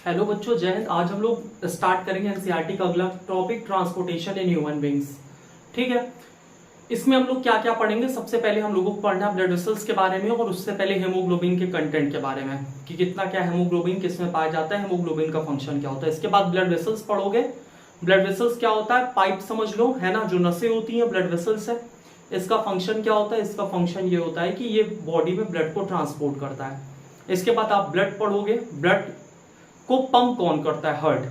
Hello बच्चों, जय हिंद। आज हम लोग स्टार्ट करेंगे एनसीईआरटी का अगला टॉपिक, ट्रांसपोर्टेशन इन ह्यूमन बींग्स। ठीक है, इसमें हम लोग क्या क्या पढ़ेंगे। सबसे पहले हम लोगों को पढ़ना है ब्लड वेसल्स के बारे में, और उससे पहले हेमोग्लोबिन के कंटेंट के बारे में कि कितना क्या हेमोग्लोबिन किस में पाया जाता है, हेमोग्लोबिन का फंक्शन क्या होता है। इसके बाद ब्लड वेसल्स पढ़ोगे। ब्लड वेसल्स क्या होता है, पाइप समझ लो, है ना, जो नसें होती हैं ब्लड वेसल्स है। इसका फंक्शन क्या होता है, इसका फंक्शन ये होता है कि ये बॉडी में ब्लड को ट्रांसपोर्ट करता है। इसके बाद आप ब्लड पढ़ोगे। ब्लड को पंप कौन करता है, हार्ट।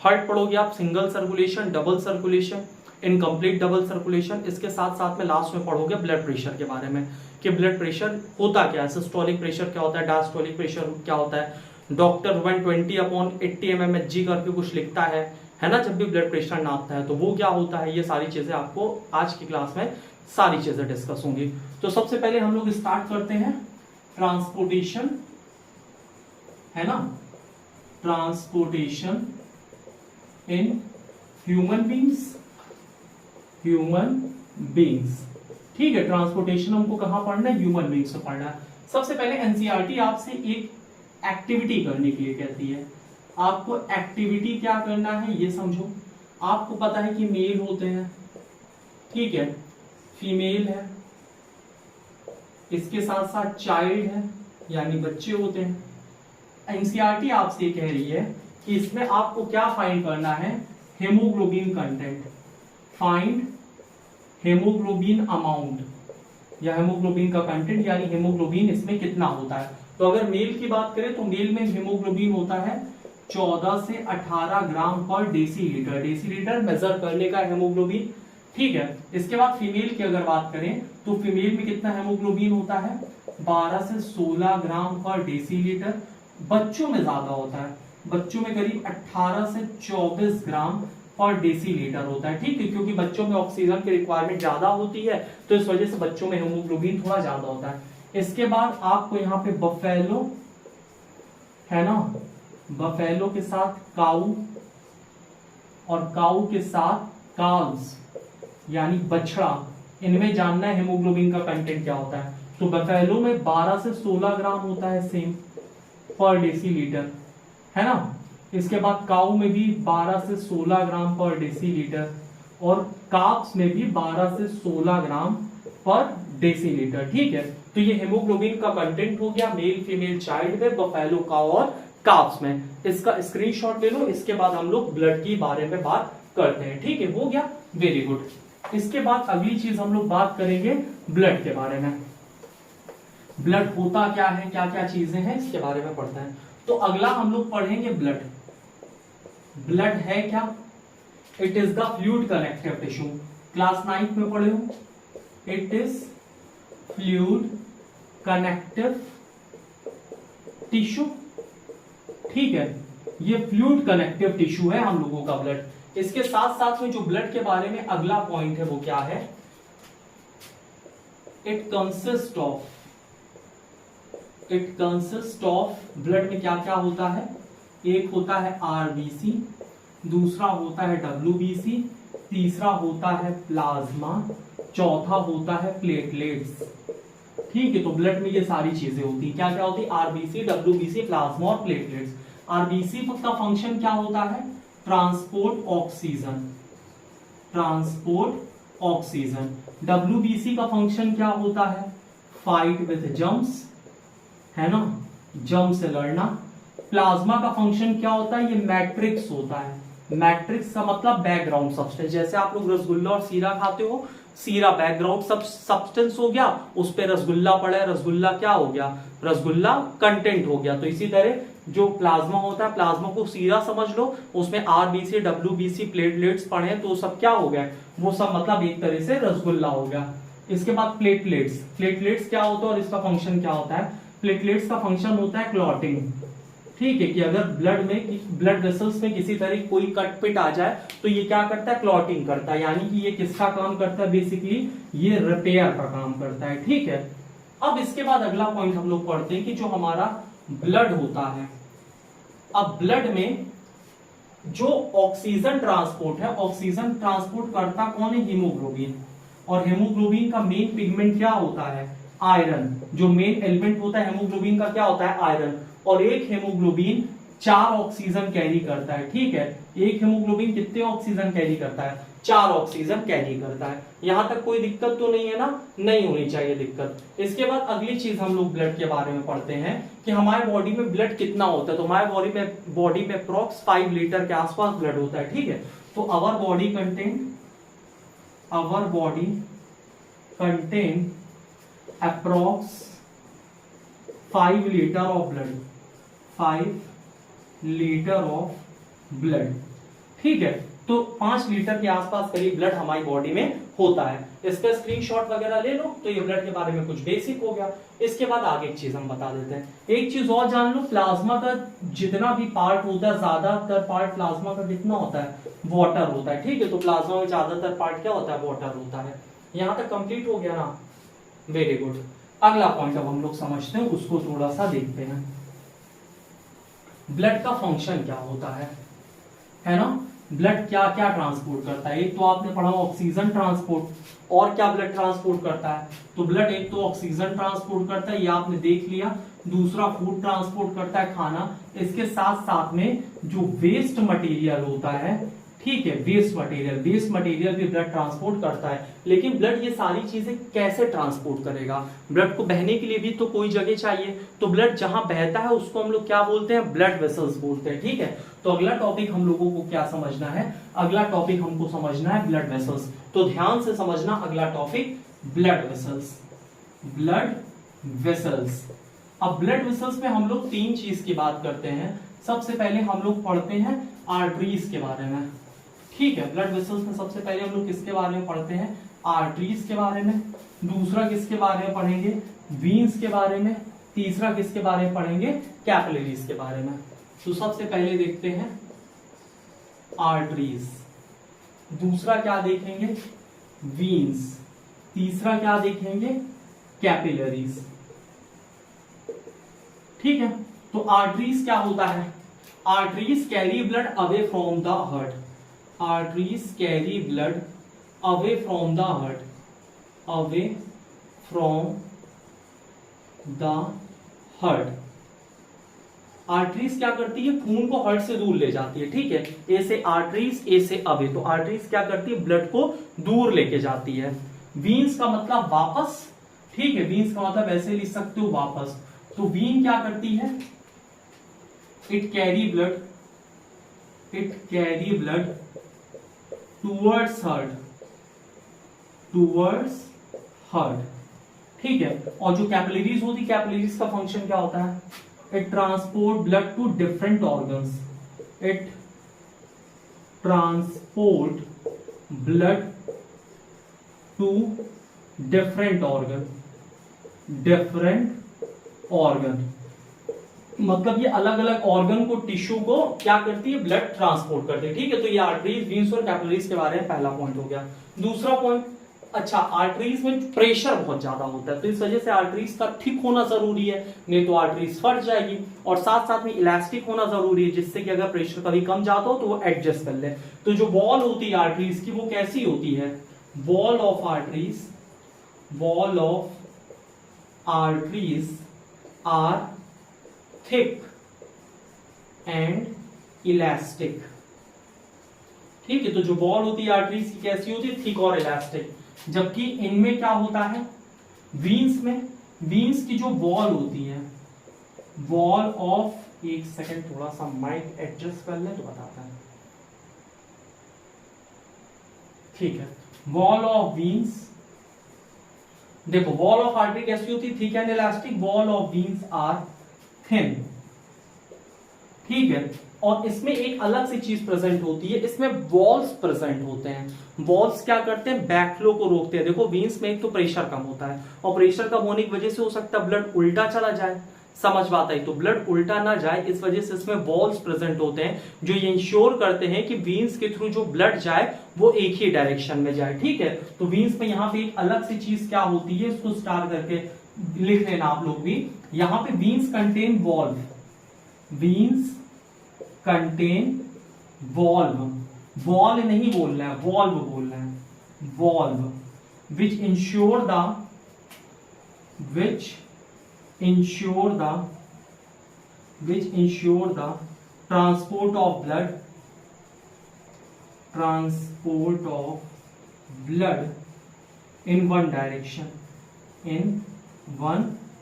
हार्ट पढ़ोगे आप, single circulation, double circulation, incomplete double circulation. इसके साथ साथ में लास्ट में पढ़ोगे ब्लड प्रेशर के बारे में कि ब्लड प्रेशर होता क्या है, सिस्टोलिक प्रेशर क्या होता है, डायस्टोलिक प्रेशर क्या होता है। डॉक्टर 120/80 mmHg करके कुछ लिखता है ना, जब भी ब्लड प्रेशर नापता है तो वो क्या होता है। ये सारी चीजें आपको आज की क्लास में सारी चीजें डिस्कस होंगी। तो सबसे पहले हम लोग स्टार्ट करते हैं ट्रांसपोर्टेशन, है ना, ट्रांसपोर्टेशन इन ह्यूमन बींग्स। ठीक है, ट्रांसपोर्टेशन हमको कहां पढ़ना है, ह्यूमन बींग्स में पढ़ना है। सबसे पहले एनसीईआरटी आपसे एक एक्टिविटी करने के लिए कहती है। आपको एक्टिविटी क्या करना है ये समझो। आपको पता है कि मेल होते हैं, ठीक है, फीमेल है, इसके साथ साथ चाइल्ड है यानी बच्चे होते हैं। एनसीईआरटी आपसे कह रही है कि इसमें आपको क्या फाइंड करना है, haemoglobin content. Find haemoglobin amount या हेमोग्लोबिन का कंटेंट, यानी हेमोग्लोबिन इसमें कितना होता है। तो अगर मेल की बात करें तो मेल में हेमोग्लोबिन होता है 14 से 18 ग्राम पर डेसीलीटर। डेसीलीटर मेजर करने का हेमोग्लोबिन, ठीक है। इसके बाद फीमेल की अगर बात करें तो फीमेल में कितना हेमोग्लोबिन होता है, 12 से 16 ग्राम पर डेसीलीटर। बच्चों में ज्यादा होता है, बच्चों में करीब 18 से 24 ग्राम पर डेसीलीटर होता है, ठीक है, क्योंकि बच्चों में ऑक्सीजन की रिक्वायरमेंट ज्यादा होती है तो इस वजह से बच्चों में हेमोग्लोबिन थोड़ा ज्यादा होता है। इसके बाद आपको यहाँ पे बफेलो, है ना, बफेलो के साथ काऊ और काऊ के साथ काल्व्स यानी बछड़ा, इनमें जानना है हेमोग्लोबिन का कंटेंट क्या होता है। तो बफेलो में 12 से 16 ग्राम होता है सेम पर डेसीलीटर, है ना। इसके बाद काऊ में भी 12 से 16 ग्राम पर डेसीलीटर, और काप्स में भी 12 से 16 ग्राम पर डेसीलीटर, ठीक है। तो ये हेमोग्लोबिन का कंटेंट हो गया मेल फीमेल चाइल्ड में, बफेलो काऊ और काप्स में। इसका स्क्रीनशॉट ले लो। इसके बाद हम लोग ब्लड के बारे में बात करते हैं, ठीक है, हो गया, वेरी गुड। इसके बाद अगली चीज हम लोग बात करेंगे ब्लड के बारे में। ब्लड होता क्या है, क्या क्या चीजें हैं, इसके बारे में पढ़ते हैं। तो अगला हम लोग पढ़ेंगे ब्लड। ब्लड है क्या, it is the fluid connective tissue. Class 9 में पढ़े हो, it is fluid connective tissue, ठीक है। ये फ्लूइड कनेक्टिव टिश्यू है हम लोगों का ब्लड। इसके साथ साथ में जो ब्लड के बारे में अगला पॉइंट है वो क्या है, इट कंसिस्ट ऑफ, ब्लड में क्या क्या होता है, एक होता है आरबीसी, दूसरा होता है डब्ल्यूबीसी, तीसरा होता है प्लाज्मा, चौथा होता है प्लेटलेट्स, ठीक है। तो ब्लड में ये सारी चीजें होती हैं, क्या क्या होती है, आरबीसी, डब्ल्यूबीसी, प्लाज्मा और प्लेटलेट्स। आरबीसी का फंक्शन क्या होता है, ट्रांसपोर्ट ऑक्सीजन। डब्ल्यूबीसी का फंक्शन क्या होता है, फाइट विद जर्म्स, है ना, जर्म से लड़ना। प्लाज्मा का फंक्शन क्या होता है, ये मैट्रिक्स होता है। मैट्रिक्स का मतलब बैकग्राउंड सब्सटेंस। जैसे आप लोग रसगुल्ला और सीरा खाते हो, सीरा बैकग्राउंड सब्सटेंस हो गया, उस पे रसगुल्ला पड़ा है, रसगुल्ला क्या हो गया, रसगुल्ला कंटेंट हो गया। तो इसी तरह जो प्लाज्मा होता है, प्लाज्मा को सीरा समझ लो, उसमें आरबीसी, डब्ल्यूबीसी, प्लेटलेट्स पढ़े तो सब क्या हो गया, वो सब मतलब एक तरह से रसगुल्ला हो गया। इसके बाद प्लेटलेट्स क्या होता है और इसका फंक्शन क्या होता है। प्लेटलेट्स का फंक्शन होता है क्लॉटिंग, ठीक है, कि अगर ब्लड वेसल्स में किसी तरह कोई कट पिट आ जाए तो ये क्या करता है, क्लॉटिंग करता है, यानी कि ये किसका काम करता है, बेसिकली ये रिपेयर का काम करता है, ठीक है। अब इसके बाद अगला पॉइंट हम लोग पढ़ते हैं कि जो हमारा ब्लड होता है, अब ब्लड में जो ऑक्सीजन ट्रांसपोर्ट है, ऑक्सीजन ट्रांसपोर्ट करता कौन है, हीमोग्लोबिन। और हेमोग्लोबिन का मेन पिगमेंट क्या होता है, आयरन। जो मेन एलिमेंट होता है हेमोग्लोबिन का क्या होता है, आयरन। और एक हेमोग्लोबिन 4 ऑक्सीजन कैरी करता है, ठीक है। एक हीमोग्लोबिन कितने ऑक्सीजन कैरी करता है? 4 ऑक्सीजन कैरी करता है। यहां तक कोई दिक्कत तो नहीं है ना? नहीं होनी चाहिए दिक्कत। इसके बाद अगली चीज हम लोग ब्लड के बारे में पढ़ते हैं कि हमारे बॉडी में ब्लड कितना होता है। तो हमारे बॉडी में अप्रॉक्स 5 लीटर के आसपास ब्लड होता है, ठीक है। तो our body contain approx 5 litre of blood, 5 litre of blood, ठीक है। तो 5 लीटर के आसपास करीब ब्लड हमारी बॉडी में होता है। इसका स्क्रीनशॉट वगैरह ले लो। तो ये ब्लड के बारे में कुछ बेसिक हो गया। इसके बाद आगे एक चीज हम बता देते हैं। एक चीज और जान लो, प्लाज्मा का जितना भी पार्ट होता है, ज्यादातर पार्ट प्लाज्मा का कितना होता है? वाटर होता है, ठीक है। तो प्लाज्मा में ज्यादातर पार्ट क्या होता है? वाटर होता है। यहां तक कंप्लीट हो गया ना? Very good. अगला पॉइंट अब हम लोग समझते हैं, उसको थोड़ा सा देखते हैं। ब्लड का फंक्शन क्या होता है ना? ब्लड क्या क्या ट्रांसपोर्ट करता है? एक तो आपने पढ़ा ऑक्सीजन ट्रांसपोर्ट। और क्या ब्लड ट्रांसपोर्ट करता है? तो ब्लड एक तो ऑक्सीजन ट्रांसपोर्ट करता है, ये आपने देख लिया। दूसरा फूड ट्रांसपोर्ट करता है, खाना। इसके साथ साथ में जो वेस्ट मटेरियल होता है, ठीक है, वेस्ट मटेरियल भी ब्लड ट्रांसपोर्ट करता है। लेकिन ब्लड ये सारी चीजें कैसे ट्रांसपोर्ट करेगा? ब्लड को बहने के लिए भी तो कोई जगह चाहिए। तो ब्लड जहां बहता है उसको हम लोग क्या बोलते हैं? ब्लड वेसल्स बोलते हैं, ठीक है। तो अगला टॉपिक हम लोगों को क्या समझना है? अगला टॉपिक हमको समझना है ब्लड वेसल्स। तो ध्यान से समझना अगला टॉपिक, ब्लड वेसल्स। अब ब्लड वेसल्स में हम लोग 3 चीज की बात करते हैं। सबसे पहले हम लोग पढ़ते हैं आर्टरीज के बारे में, ठीक है। ब्लड वेसल्स में सबसे पहले हम लोग किसके बारे में पढ़ते हैं? आर्टरीज के बारे में। दूसरा किसके बारे में पढ़ेंगे? वीन्स के बारे में। तीसरा किसके बारे में पढ़ेंगे? कैपिलरीज के बारे में। तो सबसे पहले देखते हैं आर्टरीज। दूसरा क्या देखेंगे? वीन्स। तीसरा क्या देखेंगे? कैपिलरीज, ठीक है। तो आर्टरीज क्या होता है? Arteries carry blood away from the heart. Arteries carry blood away from the heart, away from the heart. Arteries क्या करती है? खून को हार्ट से दूर ले जाती है, ठीक है। ए से आर्टरीज, ए से अवे। तो आर्टरीज क्या करती है? ब्लड को दूर लेके जाती है। वीन्स का मतलब वापस, ठीक है। वीन्स का मतलब ऐसे लिख सकते हो, वापस। तो वीन क्या करती है? It carry blood towards heart, ठीक है। और जो कैपिलरीज होती, कैपिलरीज का फंक्शन क्या होता है? It transport blood to different organs. It transport blood to different organ. मतलब ये अलग अलग ऑर्गन को, टिश्यू को क्या करती है? ब्लड ट्रांसपोर्ट करती है, ठीक है। तो ये आर्टरीज, वीन्स और कैपिलरीज के बारे में पहला पॉइंट हो गया। दूसरा पॉइंट, अच्छा, आर्टरीज में प्रेशर बहुत ज्यादा होता है, तो इस वजह से आर्टरीज का थिक होना जरूरी है, नहीं तो आर्टरीज फट जाएगी। और साथ साथ में इलास्टिक होना जरूरी है, जिससे कि अगर प्रेशर कभी कम जाता हो तो वो एडजस्ट कर ले। तो जो वॉल होती है आर्टरीज की, वो कैसी होती है? Wall of arteries are thick and elastic, ठीक है। तो जो वॉल होती है आर्टरीज की कैसी होती है? थिक और इलास्टिक। जबकि इनमें क्या होता है? वीन्स में, वीन्स की जो वॉल होती है, वॉल ऑफ, एक सेकंड थोड़ा सा माइक एडजस्ट कर ले तो बताता है, ठीक है। वॉल ऑफ वीन्स, देखो वॉल ऑफ आर्टरी कैसी होती है? Thick and elastic. Wall of veins are thin, ठीक है। और इसमें एक अलग सी चीज प्रेजेंट होती है, इसमें वॉल्स प्रेजेंट होते हैं। वॉल्स क्या करते हैं? बैकफ्लो को रोकते हैं। देखो वीन्स में एक तो प्रेशर कम होता है, और प्रेशर कम होने की वजह से हो सकता है ब्लड उल्टा चला जाए, समझ बात आई? तो ब्लड उल्टा ना जाए इस वजह से इसमें वॉल्स प्रेजेंट होते हैं, जो ये इंश्योर करते हैं कि वीन्स के थ्रू जो ब्लड जाए वो एक ही डायरेक्शन में जाए, ठीक है। तो वीन्स में यहाँ पे एक अलग सी चीज क्या होती है, इसको स्टार करके लिख लेना आप लोग भी। यहाँ पे veins contain valve, veins contain valve, wall नहीं बोलना है, वॉल्व बोलना है, valve, which ensure the transport of blood in one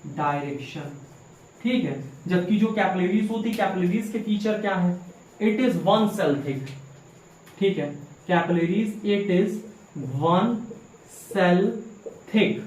direction, ठीक है। जबकि जो कैपिलरीज होती, कैपिलरीज के फीचर क्या है, it is one cell thick, ठीक है। Capillaries it is one cell thick.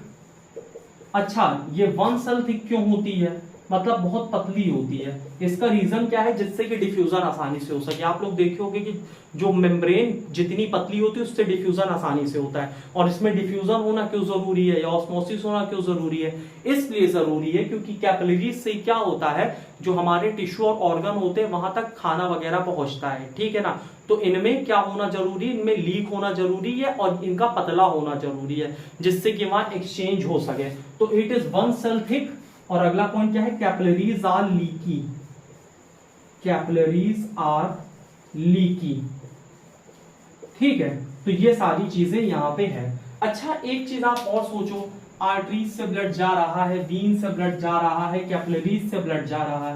अच्छा, ये वन सेल थिक क्यों होती है, मतलब बहुत पतली होती है। इसका रीजन क्या है, जिससे कि डिफ्यूजन आसानी से हो सके। आप लोग देखे होंगे कि जो मेम्ब्रेन जितनी पतली होती है उससे डिफ्यूजन आसानी से होता है। और इसमें डिफ्यूजन होना क्यों जरूरी है या ऑस्मोसिस होना क्यों जरूरी है, इसलिए जरूरी है क्योंकि कैपिलरीज से क्या होता है, जो हमारे टिश्यू और ऑर्गन होते हैं वहां तक खाना वगैरह पहुंचता है, ठीक है ना। तो इनमें क्या होना जरूरी है, इनमें लीक होना जरूरी है और इनका पतला होना जरूरी है, जिससे कि वहां एक्सचेंज हो सके। तो it is one cell thick. और अगला पॉइंट क्या है, capillaries are leaky, capillaries are leaky, ठीक है। तो ये सारी चीजें यहां पे है। अच्छा, एक चीज आप और सोचो, आर्टरीज से ब्लड जा रहा है, वीन से ब्लड जा रहा है, कैपिलरीज से ब्लड जा रहा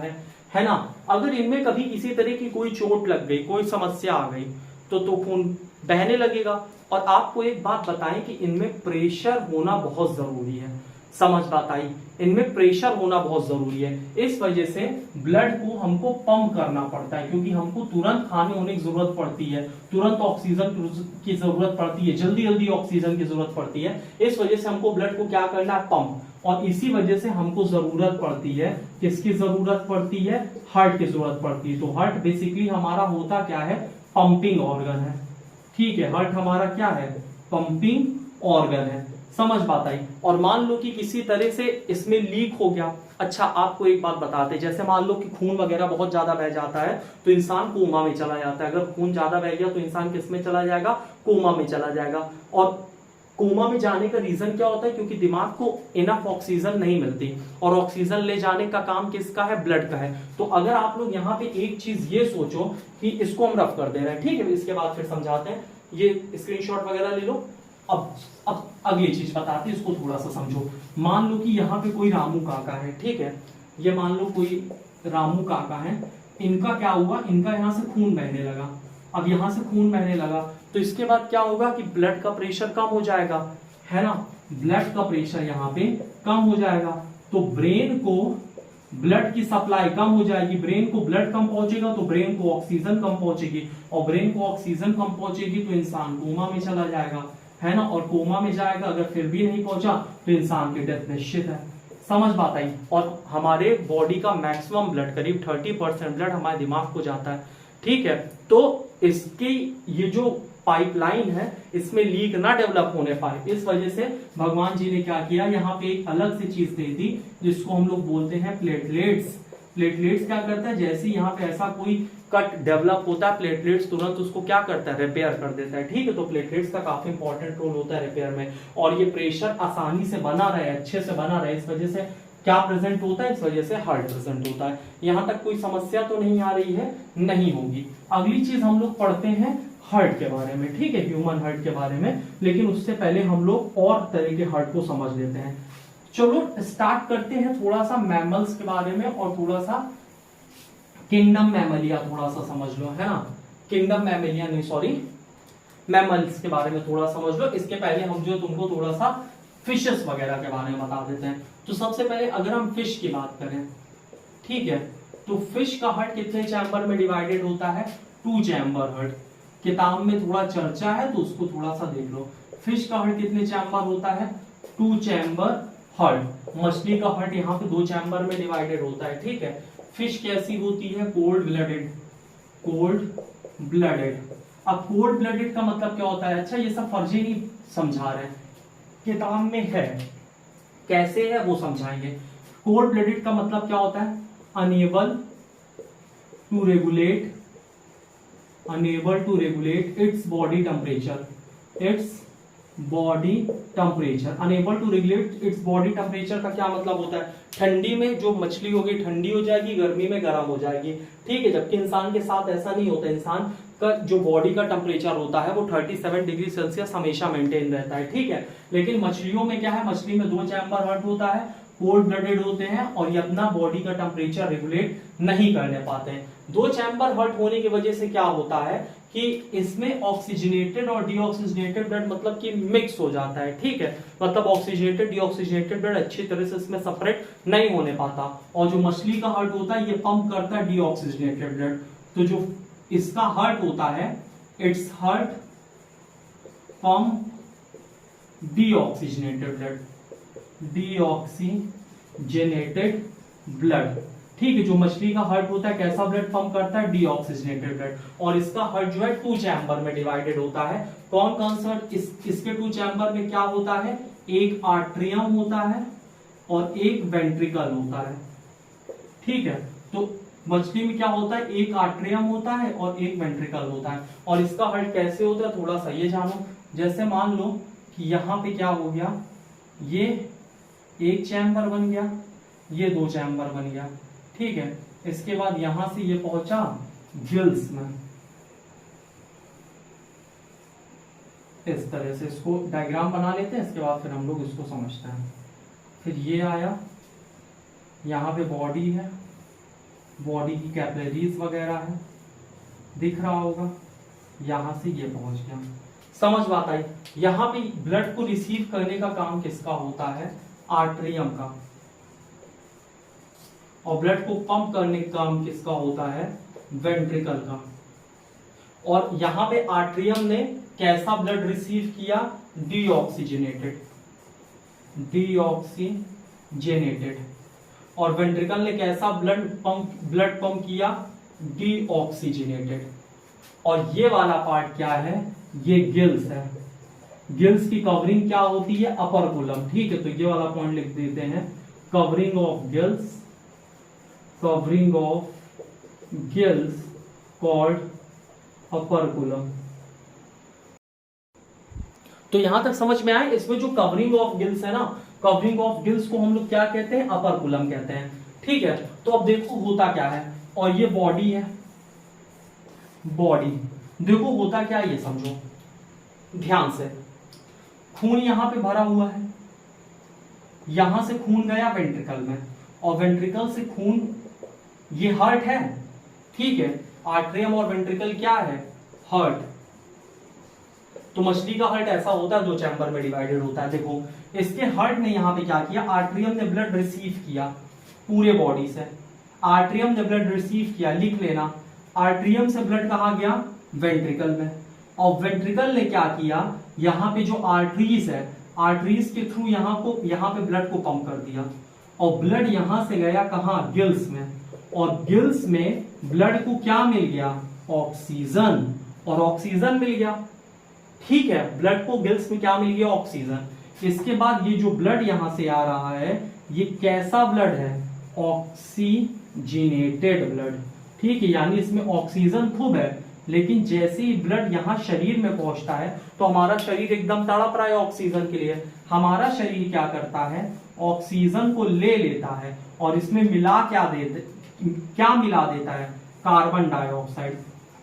है ना। अगर इनमें कभी किसी तरह की कोई चोट लग गई, कोई समस्या आ गई, तो खून बहने लगेगा। और आपको एक बात बताएं कि इनमें प्रेशर होना बहुत जरूरी है। समझ बात आई, इनमें प्रेशर होना बहुत जरूरी है। इस वजह से ब्लड को हमको पंप करना पड़ता है, क्योंकि हमको तुरंत खाने होने की जरूरत पड़ती है, तुरंत ऑक्सीजन की जरूरत पड़ती है, जल्दी जल्दी ऑक्सीजन की जरूरत पड़ती है। इस वजह से हमको ब्लड को क्या करना है, पंप। और इसी वजह से हमको जरूरत पड़ती है, किसकी जरूरत पड़ती है, हार्ट की जरूरत पड़ती है। तो हार्ट बेसिकली हमारा होता क्या है, पंपिंग ऑर्गन है, ठीक है। हार्ट हमारा क्या है, पंपिंग ऑर्गन है। समझ बात आई। और मान लो कि किसी तरह से इसमें लीक हो गया। अच्छा, आपको एक बात बताते हैं, जैसे मान लो कि खून वगैरह बहुत ज्यादा बह जाता है तो इंसान कोमा में चला जाता है। अगर खून ज्यादा बह गया तो इंसान किस में चला जाएगा, कोमा में चला जाएगा। और कोमा में जाने का रीजन क्या होता है, क्योंकि दिमाग को इनफ ऑक्सीजन नहीं मिलती, और ऑक्सीजन ले जाने का काम किसका है, ब्लड का है। तो अगर आप लोग यहाँ पे एक चीज ये सोचो कि इसको हम रफ कर दे रहे हैं, ठीक है, इसके बाद फिर समझाते हैं। ये स्क्रीनशॉट वगैरह ले लो। अब अगली चीज बताते हैं, इसको थोड़ा सा समझो। मान लो कि यहाँ पे कोई रामू काका है, ठीक है। ये मान लो कोई रामू काका है, इनका क्या हुआ, इनका यहाँ से खून बहने लगा। अब यहाँ से खून बहने लगा तो इसके बाद क्या होगा कि ब्लड का प्रेशर कम हो जाएगा, है ना। ब्लड का प्रेशर यहाँ पे कम हो जाएगा तो ब्रेन को ब्लड की सप्लाई कम हो जाएगी। ब्रेन को ब्लड कम पहुंचेगा तो ब्रेन को ऑक्सीजन कम पहुंचेगी, और ब्रेन को ऑक्सीजन कम पहुंचेगी तो इंसान कोमा में चला जाएगा, है ना। और कोमा में जाएगा, अगर फिर भी नहीं पहुंचा तो इंसान की डेथ निश्चित है। समझ बात आई। और हमारे बॉडी का मैक्सिमम ब्लड, करीब 30% ब्लड हमारे दिमाग को जाता है, ठीक है। तो इसकी ये जो पाइपलाइन है, इसमें लीक ना डेवलप होने पाए, इस वजह से भगवान जी ने क्या किया, यहाँ पे एक अलग सी चीज दे दी जिसको हम लोग बोलते हैं प्लेटलेट्स। प्लेटलेट्स क्या करता है, जैसे यहाँ पे ऐसा कोई कट डेवलप होता है, प्लेटलेट्स तुरंत उसको क्या करता है, रिपेयर कर देता है, ठीक है। तो प्लेटलेट्स का काफी इंपॉर्टेंट रोल होता है रिपेयर में। और ये प्रेशर आसानी से बना रहे, अच्छे से बना रहे, इस वजह से क्या प्रेजेंट होता है, इस वजह से हार्ट प्रेजेंट होता है। यहां तक कोई समस्या तो नहीं आ रही है, नहीं होगी। अगली चीज हम लोग पढ़ते हैं हार्ट के बारे में, ठीक है, ह्यूमन हार्ट के बारे में। लेकिन उससे पहले हम लोग और तरह के हार्ट को समझ लेते हैं। चलो स्टार्ट करते हैं थोड़ा सा मैमल्स के बारे में, और थोड़ा सा किंगडम मैमलिया थोड़ा सा समझ लो, है ना। किंगडम मैमलिया नहीं, सॉरी, मैमल्स के बारे में थोड़ा समझ लो। इसके पहले हम जो तुमको थोड़ा सा फिशेस वगैरह के बारे में बता देते हैं। तो सबसे पहले अगर हम फिश की बात करें, ठीक है, तो फिश का हार्ट कितने चैम्बर में डिवाइडेड होता है, 2 चैम्बर हार्ट। किताब में थोड़ा चर्चा है तो उसको थोड़ा सा देख लो। फिश का हार्ट कितने चैम्बर होता है, 2 चैम्बर हार्ट। मछली का हार्ट यहाँ पे 2 चैम्बर में डिवाइडेड होता है, ठीक है। फिश कैसी होती है, कोल्ड ब्लडेड, कोल्ड ब्लडेड। अब कोल्ड ब्लडेड का मतलब क्या होता है, अच्छा ये सब फर्जी नहीं समझा रहे हैं, किताब में है, कैसे है वो समझाएंगे। कोल्ड ब्लडेड का मतलब क्या होता है, unable to regulate its body temperature, unable to regulate its body temperature का क्या मतलब होता है, ठंडी में जो मछली होगी ठंडी हो जाएगी, गर्मी में गर्म हो जाएगी, ठीक है। जबकि इंसान के साथ ऐसा नहीं होता, इंसान का जो बॉडी का टेम्परेचर होता है वो 37 डिग्री सेल्सियस हमेशा मेंटेन रहता है, ठीक है। लेकिन मछलियों में क्या है, मछली में 2 चैम्बर हार्ट होता है, कोल्ड ब्लडेड होते हैं और ये अपना बॉडी का टेम्परेचर रेगुलेट नहीं करने पाते हैं। दो चैम्बर हर्ट होने की वजह से क्या होता है कि इसमें ऑक्सीजनेटेड और डीऑक्सीजनेटेड ब्लड मतलब कि मिक्स हो जाता है, ठीक है, मतलब ऑक्सीजनेटेड डीऑक्सीजनेटेड ब्लड अच्छी तरह से इसमें सेपरेट नहीं होने पाता। और जो मछली का हार्ट होता है ये पंप करता है डीऑक्सीजनेटेड ब्लड। तो जो इसका हार्ट होता है, its heart pump deoxygenated blood, deoxygenated blood, ठीक है। जो मछली का हार्ट होता है कैसा ब्लड पंप करता है, डीऑक्सीजनेटेड ब्लड। और इसका हार्ट जो है 2 चैम्बर में डिवाइडेड होता है। कौन कौन सा इसके 2 चैम्बर में क्या होता है, एक आर्ट्रियम होता है और एक वेंट्रिकल होता है, ठीक है। तो मछली में क्या होता है, एक आर्ट्रियम होता है और एक वेंट्रिकल होता है। और इसका हार्ट कैसे होता है थोड़ा सा ये जानो। जैसे मान लो कि यहां पे क्या हो गया, ये एक चैम्बर बन गया, ये 2 चैम्बर बन गया, ठीक है। इसके बाद यहां से ये पहुंचा गिल्स में, इस तरह से इसको डायग्राम बना लेते हैं, इसके बाद फिर हम लोग इसको समझते हैं। फिर ये आया, यहाँ पे बॉडी है, बॉडी की कैपिलरीज वगैरह है, दिख रहा होगा, यहां से ये पहुंच गया। समझ बात आई। यहां पे ब्लड को रिसीव करने का काम किसका होता है, आर्ट्रियम का। और ब्लड को पंप करने का काम किसका होता है, वेंट्रिकल का। और यहां पे आर्ट्रियम ने कैसा ब्लड रिसीव किया, डीऑक्सीजनेटेड, डीऑक्सीजनेटेड। और वेंट्रिकल ने कैसा ब्लड पंप किया, डीऑक्सीजनेटेड। और ये वाला पार्ट क्या है, ये गिल्स है। गिल्स की कवरिंग क्या होती है, अपर कोलम, ठीक है। तो ये वाला पॉइंट लिख देते हैं, covering of gills, covering of gills called operculum. तो यहां तक समझ में आए। इसमें जो कवरिंग ऑफ गिल्स है ना, कवरिंग ऑफ गिल्स को हम लोग क्या कहते हैं, अपर कोलम कहते हैं, ठीक है। तो अब देखो होता क्या है, और ये बॉडी है, बॉडी देखो होता क्या है ये समझो ध्यान से। खून यहां पे भरा हुआ है, यहां से खून गया वेंट्रिकल में, और वेंट्रिकल से खून, ये हार्ट है, ठीक है। आर्ट्रियम और वेंट्रिकल क्या है, हार्ट। तो मछली का हार्ट ऐसा होता है, 2 चैम्बर में डिवाइडेड होता है। देखो इसके हार्ट ने यहां पे क्या किया, आर्ट्रियम ने ब्लड रिसीव किया पूरे बॉडी से, आर्ट्रियम ने ब्लड रिसीव किया, लिख लेना। आर्ट्रियम से ब्लड कहां गया, वेंट्रिकल में। और वेंट्रिकल ने क्या किया, यहाँ पे जो आर्टरीज है, आर्टरीज के थ्रू यहाँ पे ब्लड को पंप कर दिया। और ब्लड यहां से गया कहां, गिल्स में। और गिल्स में ब्लड को क्या मिल गया, ऑक्सीजन। और ऑक्सीजन मिल गया, ठीक है। ब्लड को गिल्स में क्या मिल गया, ऑक्सीजन। इसके बाद ये जो ब्लड यहां से आ रहा है, ये कैसा ब्लड है, ऑक्सीजनेटेड ब्लड, ठीक है। यानी इसमें ऑक्सीजन खूब है, लेकिन जैसे ही ब्लड यहां शरीर में पहुंचता है तो हमारा शरीर एकदम तड़प रहा है ऑक्सीजन के लिए। हमारा शरीर क्या करता है, ऑक्सीजन को ले लेता है और इसमें क्या मिला देता है, कार्बन डाइऑक्साइड।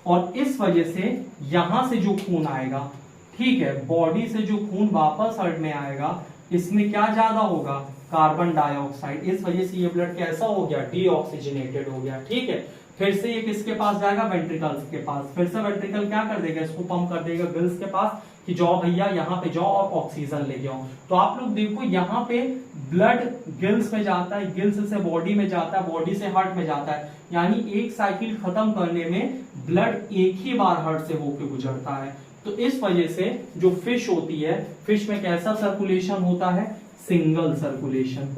और इस वजह से यहां से जो खून आएगा, ठीक है, बॉडी से जो खून वापस हार्ट में आएगा, इसमें क्या ज्यादा होगा, कार्बन डाइऑक्साइड। इस वजह से ये ब्लड कैसा हो गया, डीऑक्सीजनेटेड हो गया, ठीक है। फिर से ये किसके पास जाएगा, वेंट्रिकल्स के पास। फिर से वेंट्रिकल क्या कर देगा, इसको पंप कर देगा गिल्स के पास कि जाओ भैया यहाँ पे जाओ और ऑक्सीजन ले जाओ। तो आप लोग देखो यहाँ पे ब्लड गिल्स में जाता है, गिल्स से बॉडी में जाता है, बॉडी से हार्ट में जाता है। यानी एक साइकिल खत्म करने में ब्लड एक ही बार हार्ट से होकर गुजरता है। तो इस वजह से जो फिश होती है, फिश में कैसा सर्कुलेशन होता है, सिंगल सर्कुलेशन,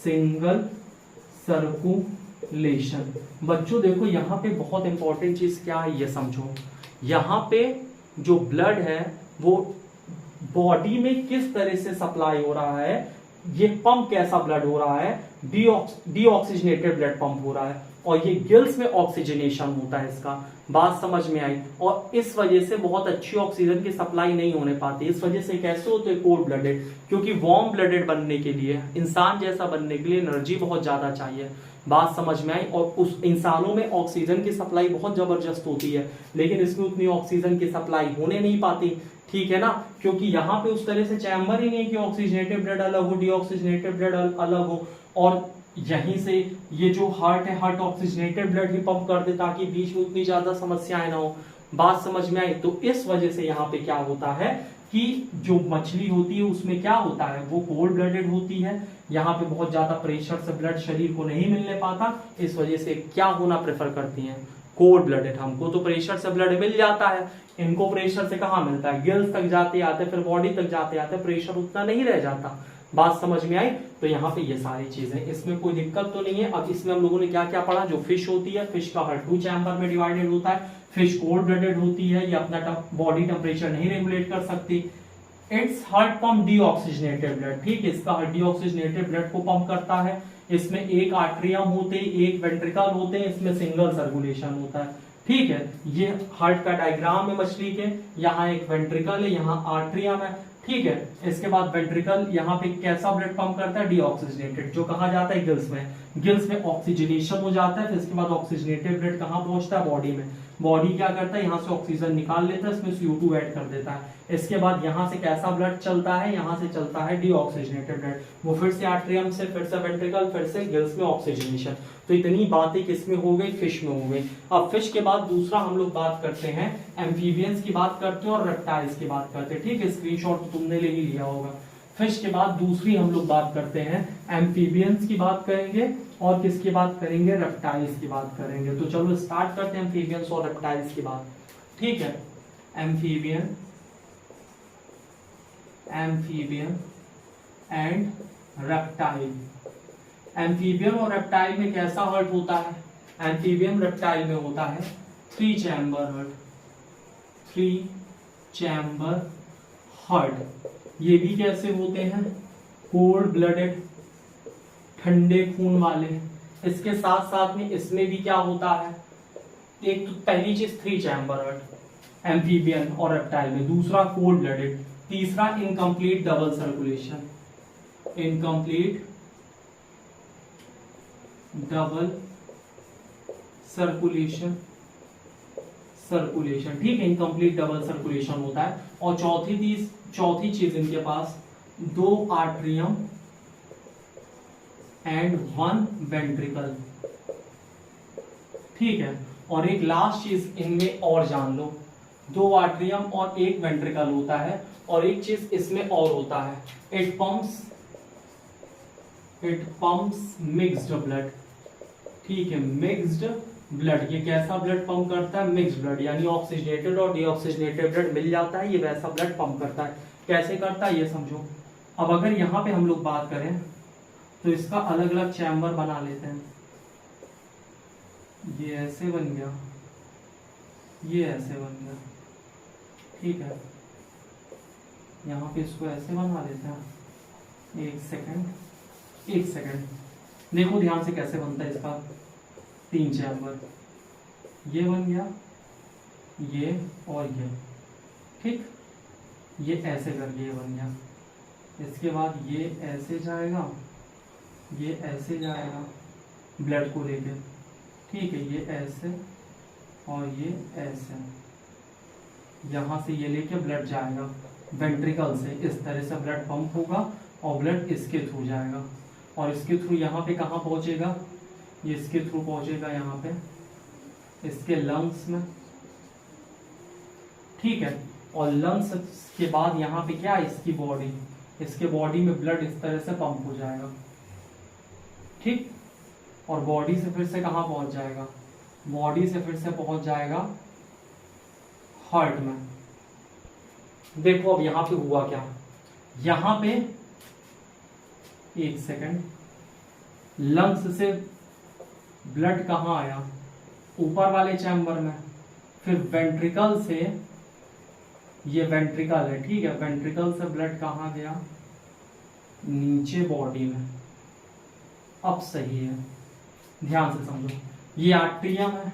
सिंगल सर्कुलेशन। बच्चों देखो यहाँ पे बहुत इंपॉर्टेंट चीज क्या है ये समझो। यहाँ पे जो ब्लड है वो बॉडी में किस तरह से सप्लाई हो रहा है, ये पंप कैसा ब्लड हो रहा है, डीऑक्सीजनेटेड ब्लड पंप हो रहा है। और ये गिल्स में ऑक्सीजनेशन होता है इसका। बात समझ में आई। और इस वजह से बहुत अच्छी ऑक्सीजन की सप्लाई नहीं होने पाती। इस वजह से कैसे होते हैं कोल्ड ब्लडेड, क्योंकि वार्म ब्लडेड बनने के लिए, इंसान जैसा बनने के लिए एनर्जी बहुत ज्यादा चाहिए। बात समझ में आई। और उस इंसानों में ऑक्सीजन की सप्लाई बहुत जबरदस्त होती है, लेकिन इसमें उतनी ऑक्सीजन की सप्लाई होने नहीं पाती, ठीक है ना, क्योंकि यहाँ पे उस तरह से चैम्बर ही नहीं कि ऑक्सीजनेटेड ब्लड अलग हो, डीऑक्सीजनेटेड ब्लड अलग हो। और यहीं से ये जो हार्ट है, हार्ट ऑक्सीजनेटेड ब्लड ही पंप कर दे ताकि बीच में उतनी ज्यादा समस्याएं ना हो। बात समझ में आई? तो इस वजह से यहाँ पे क्या होता है कि जो मछली होती है उसमें क्या होता है, वो कोल्ड ब्लडेड होती है। यहाँ पे बहुत ज्यादा प्रेशर से ब्लड शरीर को नहीं मिलने पाता, इस वजह से क्या होना प्रेफर करती हैं, कोल्ड ब्लडेड। हमको तो प्रेशर से ब्लड मिल जाता है, इनको प्रेशर से कहाँ मिलता है, गिल्स तक जाते आते फिर बॉडी तक जाते आते प्रेशर उतना नहीं रह जाता। बात समझ में आई? तो यहाँ पे ये सारी चीजें, इसमें कोई दिक्कत तो नहीं है। अब इसमें हम लोगों ने क्या क्या पढ़ा, जो फिश होती है, फिश का हार्ट 2 चैम्बर में डिवाइडेड होता है। फिश कोल्ड ब्लडेड होती है, ये अपना बॉडी टेम्परेचर नहीं रेगुलेट कर सकती। Its heart pump deoxygenated blood, ठीक है, इसका हार्ट डीऑक्सीजनेटेड ब्लड को पंप करता है। इसमें एक आर्टरियम होते हैं, एक वेंट्रिकल होते हैं, इसमें सिंगल सर्कुलेशन होता है, ठीक है। ये हार्ट का डायग्राम है मछली के, यहाँ एक वेंट्रिकल है, यहाँ आर्टरियम है, ठीक है। इसके बाद वेंट्रिकल यहाँ पे कैसा ब्लड पंप करता है, डीऑक्सीजनेटेड, जो कहा जाता है गिल्स में। गिल्स में ऑक्सीजनेशन हो जाता है, फिर इसके बाद ऑक्सीजनेटेड ब्लड कहाँ पहुंचता है, बॉडी में। बॉडी क्या करता है, यहाँ से ऑक्सीजन निकाल लेता है, इसमें CO2 ऐड कर देता है। इसके बाद यहाँ से कैसा ब्लड चलता है, यहाँ से चलता है डीऑक्सीजनेटेड ब्लड, वो फिर से आर्टरियम से, फिर से वेंट्रिकल, फिर से गिल्स में ऑक्सीजनेशन। तो इतनी बातें किसमें हो गई, फिश में हो गई। अब फिश के बाद दूसरा हम लोग बात करते हैं, एम्फीबियंस की बात करते हैं और रेप्टाइल्स की बात करते हैं, ठीक है। स्क्रीनशॉट तो तुमने ले ही लिया होगा। फिश के बाद दूसरी हम लोग बात करते हैं, एम्फीबियंस की बात करेंगे और किसकी बात करेंगे, रेप्टाइल्स की बात करेंगे। तो चलो स्टार्ट करते हैं एम्फीबियंस और रेप्टाइल्स की बात, ठीक है। Amphibian and reptile. एम्फीबियन और रेप्टाइल में कैसा हार्ट होता है, एम्फीबियन रेप्टाइल में होता है 3 चैम्बर हार्ट, 3 चैम्बर हार्ट। ये भी कैसे होते हैं, कोल्ड ब्लडेड, ठंडे खून वाले। इसके साथ साथ में इसमें भी क्या होता है, एक तो पहली चीज 3 चैम्बर हार्ट एम्फीबियन और रेप्टाइल में, दूसरा कोल्ड ब्लडेड, तीसरा incomplete double circulation, incomplete double circulation, ठीक है, इनकम्प्लीट डबल सर्कुलेशन होता है। और चौथी चीज इनके पास 2 आर्टरियम एंड 1 वेंट्रिकल, ठीक है। और एक लास्ट चीज इनमें और जान लो, 2 आर्टरियम और 1 वेंट्रिकल होता है। और एक चीज इसमें और होता है, इट पंप्स मिक्स्ड ब्लड, ठीक है, मिक्स्ड ब्लड। ये कैसा ब्लड पंप करता है, मिक्स्ड ब्लड, यानी ऑक्सीजनेटेड और डीऑक्सीजनेटेड ब्लड मिल जाता है, ये वैसा ब्लड पंप करता है। कैसे करता है ये समझो। अब अगर यहाँ पे हम लोग बात करें तो इसका अलग अलग चैम्बर बना लेते हैं, ये ऐसे बन गया, ये ऐसे बन गया, ठीक है। यहाँ पे इसको ऐसे बना लेते हैं, एक सेकंड, देखो ध्यान से कैसे बनता है इसका 3 चैम्बर, ये बन गया, ये और ये, ठीक, ये ऐसे करके ये बन गया। इसके बाद ये ऐसे जाएगा, ये ऐसे जाएगा ब्लड को लेके, ठीक है, ये ऐसे और ये ऐसे, यहाँ से ये लेके ब्लड जाएगा वेंट्रिकल से, इस तरह से ब्लड पंप होगा और ब्लड इसके थ्रू जाएगा। और इसके थ्रू यहाँ पे कहाँ पहुंचेगा, ये इसके थ्रू पहुंचेगा यहाँ पे इसके लंग्स में, ठीक है। और लंग्स के बाद यहाँ पे क्या है, इसकी बॉडी, इसके बॉडी में ब्लड इस तरह से पंप हो जाएगा, ठीक। और बॉडी से फिर से कहाँ पहुंच जाएगा, बॉडी से फिर से पहुंच जाएगा हार्ट में। देखो अब यहाँ पे हुआ क्या, यहाँ पे एक सेकंड, लंग्स से ब्लड कहाँ आया, ऊपर वाले चैम्बर में, फिर वेंट्रिकल से, ये वेंट्रिकल है, ठीक है, वेंट्रिकल से ब्लड कहाँ गया, नीचे बॉडी में। अब सही है, ध्यान से समझो, ये आर्टरियम है,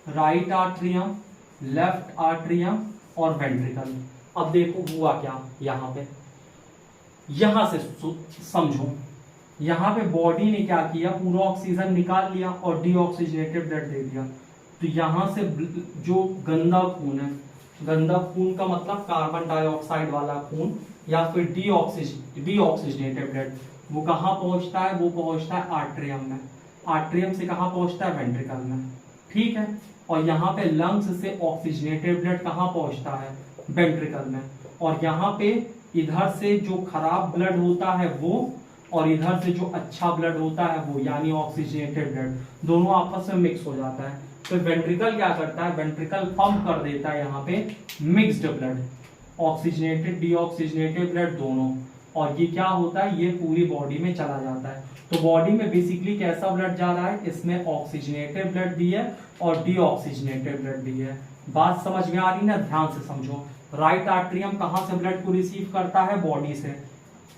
राइट आर्टरियम, लेफ्ट आर्टरियम और वेंट्रिकल। अब देखो हुआ क्या, यहाँ पे, यहां से समझो, यहाँ पे बॉडी ने क्या किया, पूरा ऑक्सीजन निकाल लिया और डीऑक्सीजनेटेड ब्लड दे दिया। तो यहाँ से जो गंदा खून है, गंदा खून का मतलब कार्बन डाइऑक्साइड वाला खून या फिर डीऑक्सीजनेटेड ब्लड, वो कहाँ पहुंचता है, वो पहुंचता है आर्ट्रियम में, आर्ट्रियम से कहाँ पहुंचता है, वेंट्रिकल में, ठीक है। और यहाँ पे लंग्स से ऑक्सीजनेटेड ब्लड कहाँ पहुंचता है, वेंट्रिकल में। और यहाँ पे इधर से जो खराब ब्लड होता है वो, और इधर से जो अच्छा ब्लड होता है वो, यानी ऑक्सीजनेटेड ब्लड, दोनों आपस में मिक्स हो जाता है। तो वेंट्रिकल क्या करता है, वेंट्रिकल पंप कर देता है यहाँ पे mixed blood, oxygenated deoxygenated blood दोनों, और ये क्या होता है, ये पूरी बॉडी में चला जाता है। तो बॉडी में बेसिकली कैसा ब्लड जा रहा है, इसमें ऑक्सीजनेटेड ब्लड भी है और डीऑक्सीजनेटेड ब्लड भी है। बात समझ में आ रही ना, ध्यान से समझो। राइट आर्ट्रियम कहां से ब्लड को रिसीव करता है, बॉडी से।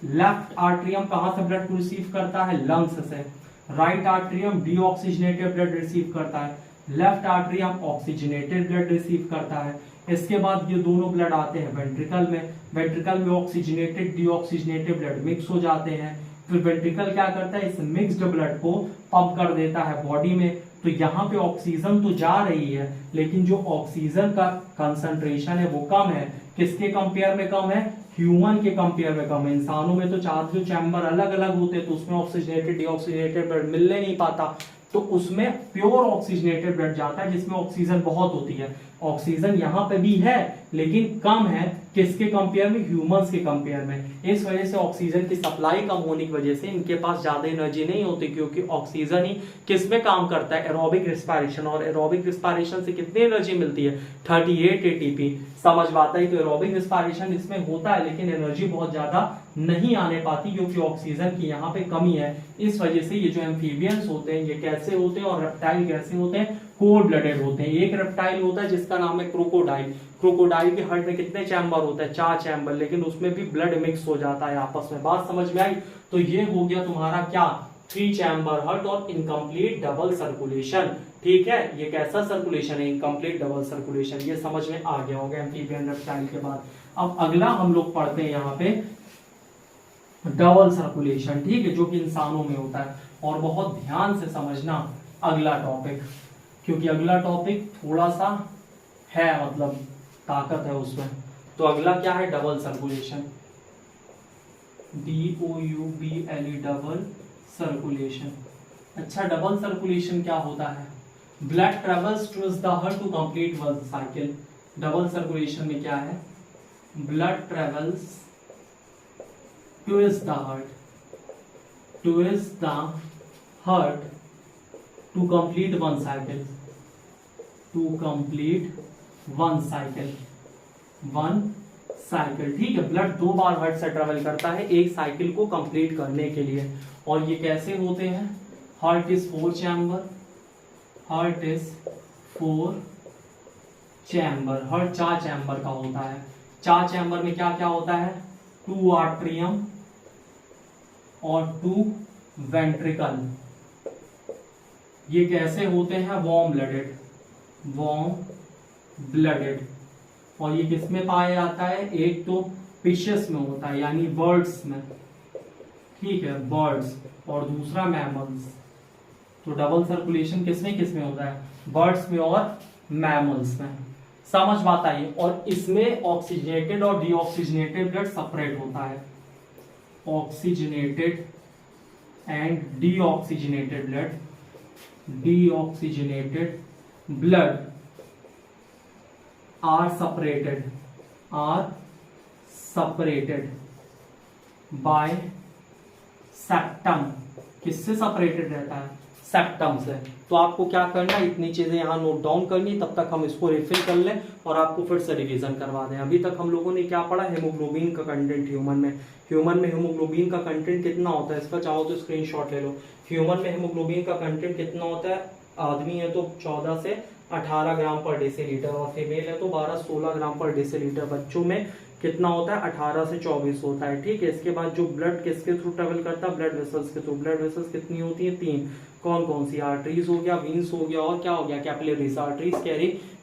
लेफ्ट आर्ट्रियम कहां से ब्लड को रिसीव करता है, लंग्स से। Right atrium deoxygenated blood receive करता है, left atrium oxygenated blood receive करता है। इसके बाद ये दोनों ब्लड आते हैं वेंट्रिकल में, वेंट्रिकल में ऑक्सीजनेटेड डीऑक्सीजनेटेड ब्लड मिक्स हो जाते हैं। फिर वेंट्रिकल क्या करता है, इस मिक्स्ड ब्लड को पंप कर देता है बॉडी में। तो यहाँ पे ऑक्सीजन तो जा रही है, लेकिन जो ऑक्सीजन का कंसंट्रेशन है वो कम है। किसके कंपेयर में कम है, ह्यूमन के कंपेयर में कम है। इंसानों में तो चार जो चैम्बर अलग अलग होते हैं, तो उसमें ऑक्सीजनेटेड डीऑक्सीजनेटेड ब्लड मिलने नहीं पाता, तो उसमें प्योर ऑक्सीजनेटेड ब्लड जाता है जिसमें ऑक्सीजन बहुत होती है। ऑक्सीजन यहाँ पे भी है लेकिन कम है, किसके कंपेयर में, ह्यूमंस के कंपेयर में। इस वजह से ऑक्सीजन की सप्लाई कम होने की वजह से इनके पास ज्यादा एनर्जी नहीं होती, क्योंकि ऑक्सीजन ही किसमें काम करता है, एरोबिक रिस्पायरेशन। और एरोबिक रिस्पायरेशन से कितनी एनर्जी मिलती है, 38 एटीपी। समझ पाता है, तो एरोबिक रिस्पायरेशन इसमें होता है लेकिन एनर्जी बहुत ज्यादा नहीं आने पाती, क्योंकि ऑक्सीजन की यहाँ पे कमी है। इस वजह से ये जो एम्फीबियंस होते हैं ये कैसे होते हैं, और रेप्टाइल कैसे होते हैं, कोल्ड ब्लडेड होते हैं। एक रेप्टाइल होता है जिसका नाम है क्रोकोडाइल। क्रोकोडाइल के हार्ट में कितने चैम्बर होता है, 4 चैम्बर, लेकिन उसमें भी ब्लड मिक्स हो जाता है आपस में। बात समझ में आई। तो ये हो गया तुम्हारा क्या, 3 चैम्बर हार्ट और इनकम्प्लीट डबल सर्कुलेशन। ठीक है, ये कैसा सर्कुलेशन है, इनकम्प्लीट डबल सर्कुलेशन। ये समझ में आ गया होगा एम्फीबियन रेप्टाइल के बाद। अब अगला हम लोग पढ़ते हैं यहाँ पे डबल सर्कुलेशन, ठीक है, जो कि इंसानों में होता है। और बहुत ध्यान से समझना अगला टॉपिक, क्योंकि अगला टॉपिक थोड़ा सा है, मतलब ताकत है उसमें। तो अगला क्या है, double circulation, DOUBLE, double circulation. अच्छा, डबल सर्कुलेशन क्या होता है, blood travels to the heart to complete one cycle. Double circulation में क्या है, blood travels towards the heart to complete one cycle, to complete one cycle. ठीक है, blood 2 बार हार्ट से ट्रेवल करता है एक साइकिल को कंप्लीट करने के लिए। और ये कैसे होते हैं, heart is 4 chamber, heart is 4 chamber, heart 4 chamber का होता है। 4 चैम्बर में क्या क्या होता है, 2 आर्ट्रियम और 2 वेंट्रिकल। ये कैसे होते हैं, वार्म ब्लडेड। और ये किसमें पाया जाता है, एक तो फिशेस में होता है यानी बर्ड्स में, ठीक है, बर्ड्स, और दूसरा मैमल्स। तो डबल सर्कुलेशन किसमें होता है, बर्ड्स में और मैमल्स में। समझ बात आई। और इसमें ऑक्सीजनेटेड और डीऑक्सीजनेटेड ब्लड सेपरेट होता है, oxygenated and deoxygenated blood are separated by septum। किससे सेपरेटेड रहता है, सेप्टम से। तो आपको क्या करना है, इतनी चीजें यहाँ नोट डाउन करनी, तब तक हम इसको रिफिल कर लें और आपको फिर से रिवीजन करवा दें। अभी तक हम लोगों ने क्या पढ़ा, हेमोग्लोबिन का कंटेंट ह्यूमन में हेमोग्लोबिन का कंटेंट कितना होता है, इसका चाहो तो स्क्रीनशॉट ले लो। ह्यूमन में हेमोग्लोबिन का कंटेंट कितना होता है, आदमी है तो 14 से 18 ग्राम पर डेसीलीटर, और फीमेल है तो 12-16 ग्राम पर डेसीलीटर। बच्चों में कितना होता है, 18 से 24 होता है। ठीक है, इसके बाद जो ब्लड किसके थ्रू ट्रेवल करता है, ब्लड वेसल्स के थ्रू। ब्लड वेसल्स कितनी होती है, 3। कौन कौन सी, आर्टरीज हो गया, वीन्स हो गया, और क्या हो गया, कैपिलरीज। आर्टरीज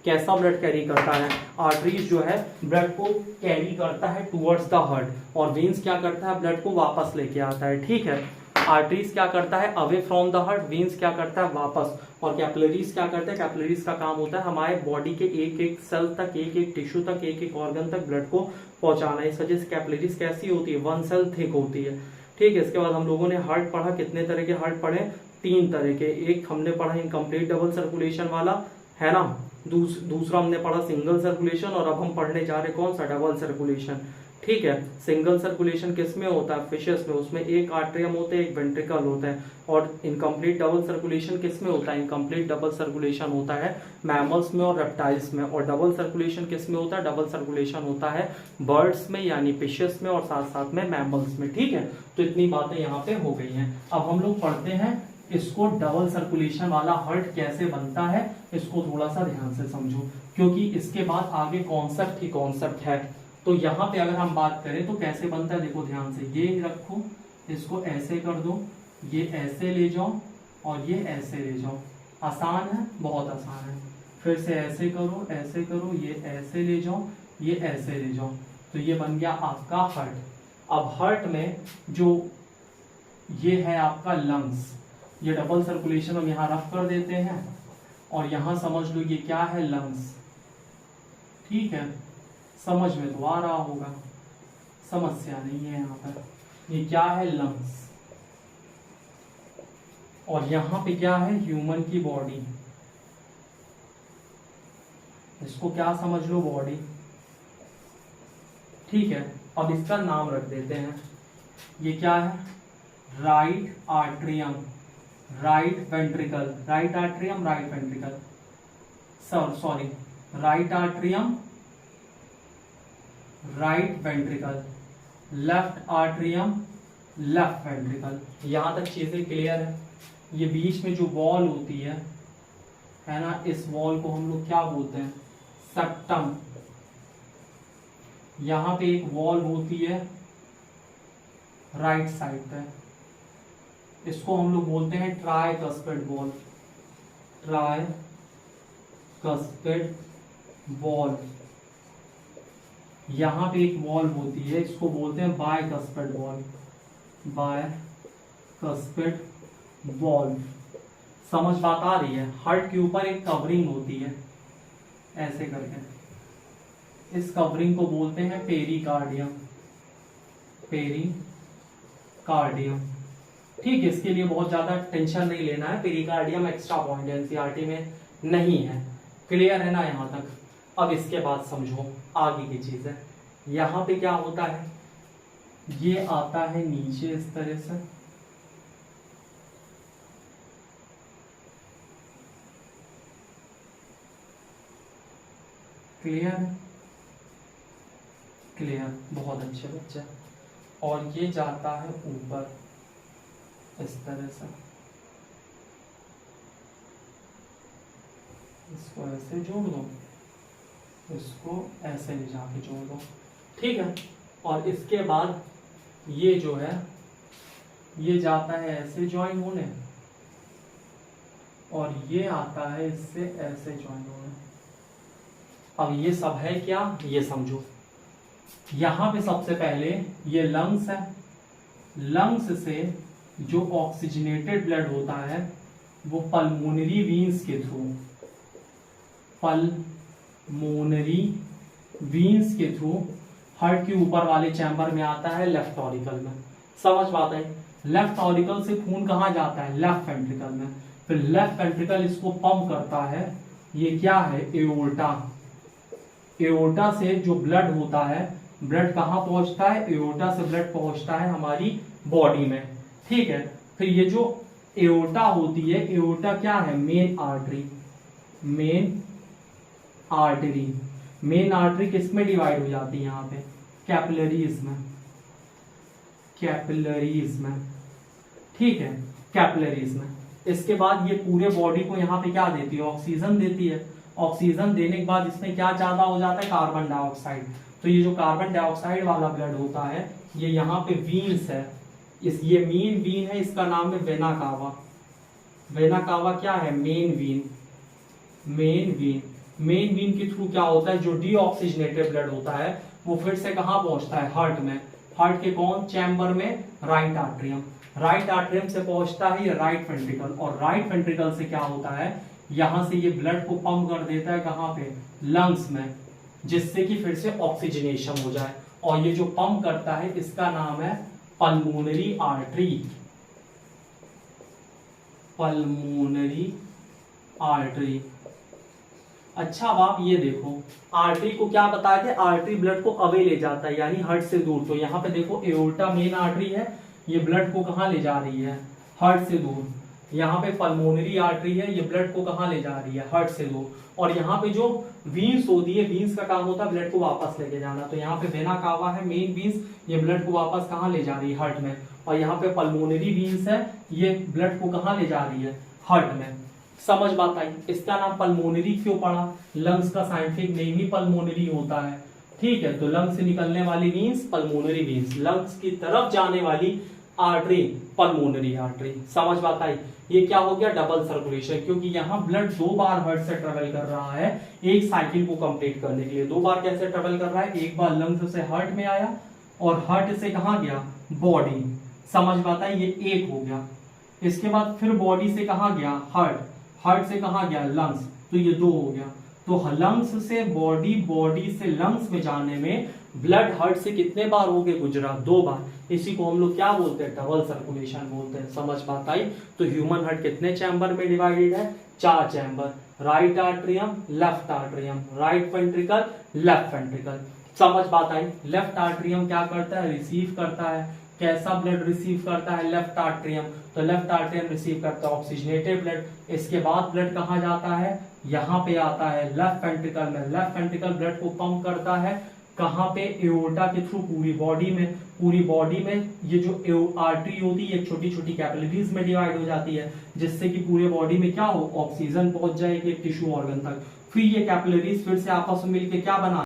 कैसा ब्लड कैरी करता है, आर्टरीज जो है ब्लड को कैरी करता है टुवर्ड्स द हार्ट, और वीन्स क्या करता है, ब्लड को वापस लेके आता है। ठीक है, आर्टरीज क्या करता है, away from the heart, veins क्या करता है, वापस, और कैपिलरीज क्या करता है, कैपिलरीज का काम होता है हमारे बॉडी के एक एक सेल तक, एक एक टिश्यू तक, एक एक ऑर्गन तक ब्लड को पहुंचाना। इस वजह से कैपिलरीज कैसी होती है, 1 सेल थिक होती है। ठीक है। इसके बाद हम लोगों ने हार्ट पढ़ा, कितने तरह के हार्ट पढ़े, 3 तरह के। एक हमने पढ़ा इनकम्प्लीट डबल सर्कुलेशन वाला, है ना, दूसरा हमने पढ़ा सिंगल सर्कुलेशन, और अब हम पढ़ने जा रहे कौन सा, डबल सर्कुलेशन। ठीक है। सिंगल सर्कुलेशन किस में होता है, फिशेस में, उसमें एक आर्ट्रियम होता है, एक वेंट्रिकल होता है। और इनकम्प्लीट डबल सर्कुलेशन किस में होता है, इनकम्प्लीट डबल सर्कुलेशन होता है मैमल्स में और रेप्टाइल्स में। और डबल सर्कुलेशन किस में होता है, डबल सर्कुलेशन होता है बर्ड्स में यानी फिशेस में, और साथ साथ में मैमल्स में। ठीक है। तो इतनी बातें यहाँ पे हो गई हैं। अब हम लोग पढ़ते हैं इसको, डबल सर्कुलेशन वाला हार्ट कैसे बनता है, इसको थोड़ा सा ध्यान से समझो, क्योंकि इसके बाद आगे कॉन्सेप्ट ही कॉन्सेप्ट है। तो यहाँ पे अगर हम बात करें तो कैसे बनता है, देखो ध्यान से, ये रखो, इसको ऐसे कर दो, ये ऐसे ले जाओ और ये ऐसे ले जाओ। आसान है, बहुत आसान है। फिर से ऐसे करो, ये ऐसे ले जाओ, ये ऐसे ले जाओ, तो ये बन गया आपका हार्ट। अब हार्ट में जो ये है आपका लंग्स, ये डबल सर्कुलेशन हम यहाँ रफ कर देते हैं, और यहाँ समझ लो ये क्या है, लंग्स। ठीक है, समझ में तो आ रहा होगा, समस्या नहीं है यहाँ पर। ये क्या है, लंग्स। और यहाँ पे क्या है, ह्यूमन की बॉडी, इसको क्या समझ लो, बॉडी। ठीक है। अब इसका नाम रख देते हैं, ये क्या है, right atrium, right ventricle, right atrium, right ventricle, sorry, right atrium, right ventricle, left atrium, left ventricle. यहां तक चीजें क्लियर है। ये बीच में जो वॉल होती है ना, इस वॉल को हम लोग क्या बोलते हैं, सेप्टम। यहां पे एक वॉल होती है राइट साइड पे, इसको हम लोग बोलते हैं ट्राइकस्पिड वॉल, ट्राइकस्पिड वॉल। यहां पे एक वॉल होती है, इसको बोलते हैं बायकस्पिड वॉल, बायकस्पिड वॉल। समझ बात आ रही है। हार्ट के ऊपर एक कवरिंग होती है ऐसे करके, इस कवरिंग को बोलते हैं पेरिकार्डियम, पेरिकार्डियम। ठीक है, इसके लिए बहुत ज्यादा टेंशन नहीं लेना है, पेरिकार्डियम एक्स्ट्रा पॉइंट एनसीईआरटी में नहीं है। क्लियर है ना यहाँ तक। अब इसके बाद समझो आगे की चीजें। यहाँ पे क्या होता है, ये आता है नीचे इस तरह से, क्लियर, क्लियर, बहुत अच्छे बच्चे। और ये जाता है ऊपर इस तरह से, इसको ऐसे जोड़ दो, इसको ऐसे ले जाके जोड़ दो। ठीक है। और इसके बाद ये जो है ये जाता है ऐसे ज्वाइन होने, और ये आता है इससे ऐसे ज्वाइन होने। अब ये सब है क्या, ये समझो। यहां पे सबसे पहले ये लंग्स है, लंग्स से जो ऑक्सीजनेटेड ब्लड होता है वो पल्मोनरी वीन्स के थ्रू, पल्मोनरी वीन्स के थ्रू हार्ट के ऊपर वाले चैम्बर में आता है, लेफ्ट ऑरिकल में। समझ बात है। लेफ्ट ऑरिकल से खून कहाँ जाता है, लेफ्ट वेंट्रिकल में। फिर लेफ्ट वेंट्रिकल इसको पंप करता है, ये क्या है, एओर्टा। एओर्टा से जो ब्लड होता है, ब्लड कहाँ पहुंचता है, एओर्टा से ब्लड पहुंचता है हमारी बॉडी में। ठीक है। फिर ये जो एओर्टा होती है, एओर्टा क्या है, main artery, main artery. Main artery किस में डिवाइड हो जाती है, यहाँ पे कैपिलरीज में, कैपिलरीज में। ठीक है, कैपिलरीज में। इसके बाद ये पूरे बॉडी को यहाँ पे क्या देती है, ऑक्सीजन देती है। ऑक्सीजन देने के बाद इसमें क्या ज्यादा हो जाता है, कार्बन डाइऑक्साइड। तो ये जो कार्बन डाइऑक्साइड वाला ब्लड होता है, ये यहाँ पे वीन्स है, ये मेन वीन है, इसका नाम है वेना कावा। वेना कावा क्या है, main vein, main vein. Main vein के थ्रू क्या होता है, जो डीऑक्सीजनेटेड ब्लड होता है वो फिर से कहाँ पहुंचता है, हार्ट में। हार्ट के कौन चैम्बर में, राइट आर्ट्रियम। राइट आर्ट्रियम से पहुंचता है ये राइट वेंट्रिकल, और राइट वेंट्रिकल से क्या होता है, यहां से ये ब्लड को पंप कर देता है कहाँ पे, लंग्स में, जिससे कि फिर से ऑक्सीजनेशन हो जाए। और ये जो पंप करता है इसका नाम है पल्मोनरी आर्टरी, पल्मोनरी आर्टरी। अच्छा अब आप ये देखो, आर्टरी को क्या बताया थे, आर्टरी ब्लड को अवे ले जाता है यानी हार्ट से दूर। तो यहाँ पे देखो एओर्टा मेन आर्टरी है, ये ब्लड को कहाँ ले जा रही है, हार्ट से दूर। यहाँ पे पल्मोनरी आर्टरी है, ये ब्लड को कहाँ ले जा रही है, हार्ट से दूर। और यहाँ पे जो वीन्स होती है, वीन्स का काम होता है ब्लड को वापस लेके जाना। तो यहाँ पे वेना कावा है मेन वीन्स, ये ब्लड को वापस कहाँ ले जा रही है, हार्ट में। और यहाँ पे पल्मोनरी वीन्स है, ये ब्लड को कहाँ ले जा रही है, हार्ट में। समझ बात आई। इसका नाम पल्मोनरी क्यों पड़ा, लंग्स का साइंटिफिक नेम ही पल्मोनरी होता है। ठीक है, तो लंग्स से निकलने वाली वीन्स पल्मोनरी वीन्स, लंग्स की तरफ जाने वाली आर्टरी पल्मोनरी आर्टरी। समझ बात आई। ये क्या हो गया, डबल सर्कुलेशन, क्योंकि यहाँ ब्लड 2 बार हार्ट से ट्रेवल कर रहा है एक साइकिल को कंप्लीट करने के लिए। 2 बार कैसे ट्रेवल कर रहा है, एक बार लंग्स से हार्ट में आया और हार्ट से कहाँ गया, बॉडी। समझ बात आई, ये एक हो गया। इसके बाद फिर बॉडी से कहाँ गया, हार्ट, हार्ट से कहाँ गया, लंग्स, तो ये 2 हो गया। तो लंग्स से बॉडी, बॉडी से लंग्स में जाने में ब्लड हार्ट से कितने बार हो गए, गुजरा, 2 बार। इसी को हम लोग क्या बोलते हैं, डबल सर्कुलेशन बोलते हैं। समझ बात आई। तो ह्यूमन हार्ट कितने चैम्बर में डिवाइडेड है, 4 chamber, right atrium, left atrium, right ventricle, left ventricle. समझ बात आई। लेफ्ट आर्ट्रियम क्या करता है, रिसीव करता है। कैसा ब्लड रिसीव करता है, लेफ्ट आर्ट्रियम। तो लेफ्ट आर्ट्रियम रिसीव करता है ऑक्सीजनेटेड ब्लड। इसके बाद ब्लड कहाँ जाता है, यहाँ पे आता है लेफ्ट वेंट्रिकल में। लेफ्ट वेंट्रिकल ब्लड को पंप करता है कहाँ पे, एओर्टा के थ्रू पूरी बॉडी में। पूरी बॉडी में ये जो आर्टरी होती है छोटी छोटी कैपिलरीज में डिवाइड हो जाती है, जिससे कि पूरे बॉडी में क्या हो, ऑक्सीजन पहुंच जाएगी एक टिश्यू ऑर्गन तक। फिर ये कैपिलरीज फिर से आपस में मिलकर क्या बना।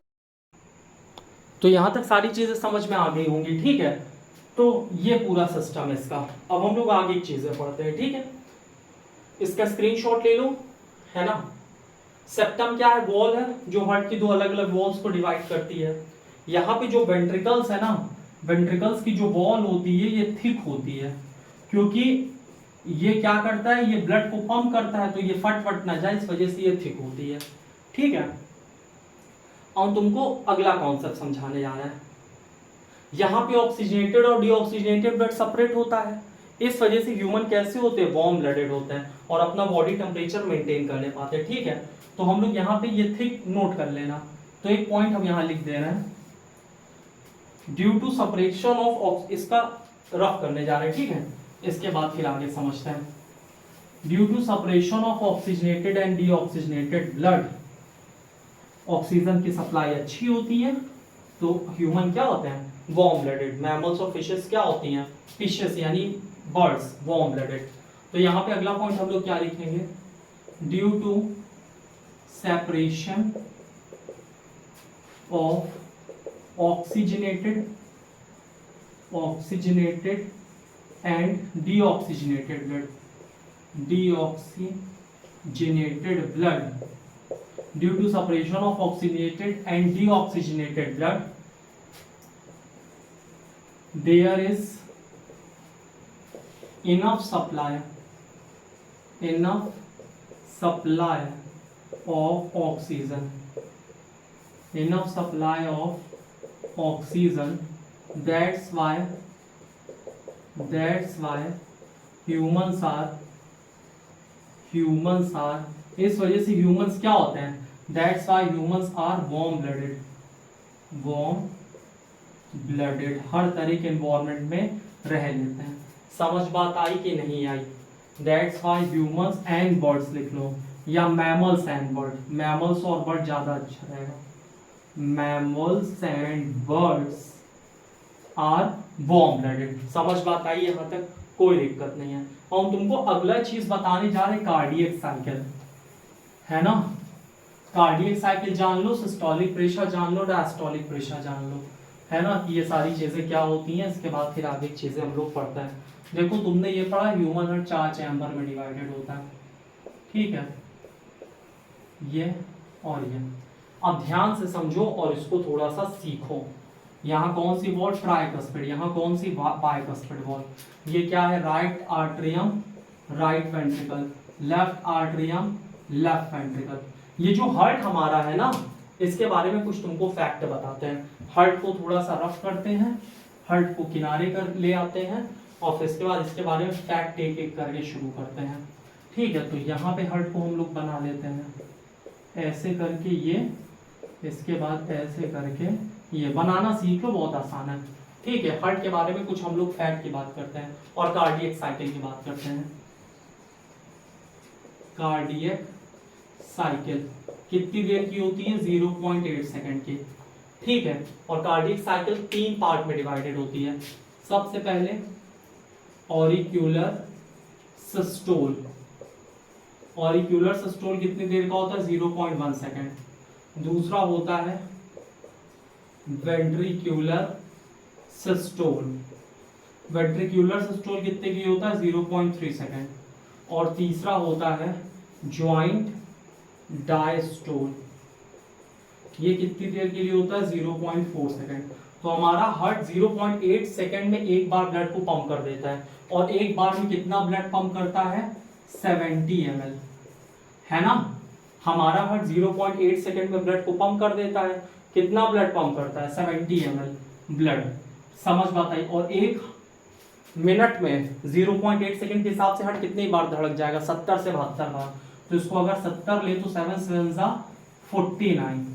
तो यहां तक सारी चीजें समझ में आ गई होंगी। ठीक है, तो ये पूरा सिस्टम है इसका। अब हम लोग आगे चीजें पढ़ते हैं। ठीक है, इसका स्क्रीनशॉट ले लो, है ना। सेप्टम क्या है, वॉल है जो हार्ट की 2 अलग अलग वॉल्स को डिवाइड करती है। यहाँ पे जो वेंट्रिकल्स है ना, वेंट्रिकल्स की जो वॉल होती है ये थिक होती है, क्योंकि ये क्या करता है, ये ब्लड को पंप करता है, तो ये फट फट ना जाए, इस वजह से ये थिक होती है। ठीक है, और तुमको अगला कॉन्सेप्ट समझाने जा रहा है। यहाँ पे ऑक्सीजनेटेड और डीऑक्सीजनेटेड ब्लड सेपरेट होता है, इस वजह से ह्यूमन कैसे होते हैं, वार्म ब्लडेड होते हैं और अपना बॉडी टेम्परेचर मेंटेन कर ले पाते हैं। ठीक है, तो हम लोग यहाँ पे ये थिक नोट कर लेना। तो एक पॉइंट हम यहाँ लिख दे रहे हैं, ड्यू टू सेपरेशन ऑफ, इसका रफ करने जा रहे हैं। ठीक है, इसके बाद फिर आगे समझते हैं। Due to separation of oxygenated and deoxygenated blood, oxygen की सप्लाई अच्छी होती है, तो ह्यूमन क्या होते हैं, वार्म ब्लडेड। मैमल्स और फिशेस क्या होती हैं, फिशेस यानी बर्ड्स, वार्म ब्लडेड। तो यहाँ पे अगला पॉइंट हम लोग क्या लिखेंगे, due to separation of oxygenated and deoxygenated blood, deoxygenated blood, due to separation of oxygenated and deoxygenated blood, there is enough supply of oxygen, enough supply of oxygen. That's why humans are, इस वजह से humans क्या होते हैं, that's why humans are warm blooded, हर तरह के environment में रह लेते हैं। समझ बात आई कि नहीं आई। That's why humans and birds लिख लो, या मैमल्स एंड बर्ड, मैमल्स और बर्ड ज्यादा अच्छा रहेगा। Mammals and birds are warm blooded. समझ बात आई यहाँ तक, कोई दिक्कत नहीं है। और तुमको अगला चीज बताने जा रहे, कार्डियक साइकिल, है ना। कार्डियक साइकिल जान लो, सिस्टोलिक प्रेशर जान लो, डायस्टोलिक प्रेशर जान लो, है ना, कि ये सारी चीजें क्या होती हैं। इसके बाद फिर आगे चीजें हम लोग पढ़ते हैं। देखो तुमने ये पढ़ा, ह्यूमन हार्ट 4 चैम्बर में डिवाइडेड होता है। ठीक है, ये और ये। अब ध्यान से समझो और इसको थोड़ा सा सीखो। यहाँ कौन सी वॉल, ट्राइकस्पिड, यहाँ कौन सी बाइकस्पिड वॉल। ये क्या है, right atrium, right ventricle, left atrium, left ventricle. ये जो हार्ट हमारा है ना, इसके बारे में कुछ तुमको फैक्ट बताते हैं। हार्ट को थोड़ा सा रफ करते हैं, हर्ट को किनारे कर ले आते हैं और फिर इसके बाद इसके बारे में फैक्ट एक एक करके शुरू करते हैं। ठीक है, तो यहाँ पे हर्ट को हम लोग बना लेते हैं ऐसे करके ये, इसके बाद ऐसे करके ये बनाना सीख लो, बहुत आसान है। ठीक है, हर्ट के बारे में कुछ हम लोग फैक्ट की बात करते हैं और कार्डियक साइकिल की बात करते हैं। कार्डियक साइकिल कितनी देर की होती है? 0.8 सेकंड की। ठीक है, और कार्डियक साइकिल 3 पार्ट में डिवाइडेड होती है। सबसे पहले ऑरिक्यूलर सिस्टोल। ऑरिक्यूलर सिस्टोल कितनी देर का होता है? 0.1 सेकंड। दूसरा होता है वेंट्रिक्यूलर सिस्टोल। वेंट्रिक्यूलर सिस्टोल कितने की होता है? 0.3 सेकंड। और तीसरा होता है ज्वाइंट डायस्टोल। ये कितनी देर के लिए होता है? 0.4 सेकंड। तो हमारा हार्ट 0.8 सेकंड में एक बार ब्लड को पंप कर देता है, और एक बार में कितना ब्लड पंप करता है? 70 ml, है ना। हमारा हार्ट 0.8 सेकंड में ब्लड को पंप कर देता है। कितना ब्लड पंप करता है? 70 ml ब्लड। समझ बात आई। और एक मिनट में 0.8 सेकंड के हिसाब से हार्ट कितनी बार धड़क जाएगा? 70 से 72 बार। तो इसको अगर 70 ले तो 7 7 49।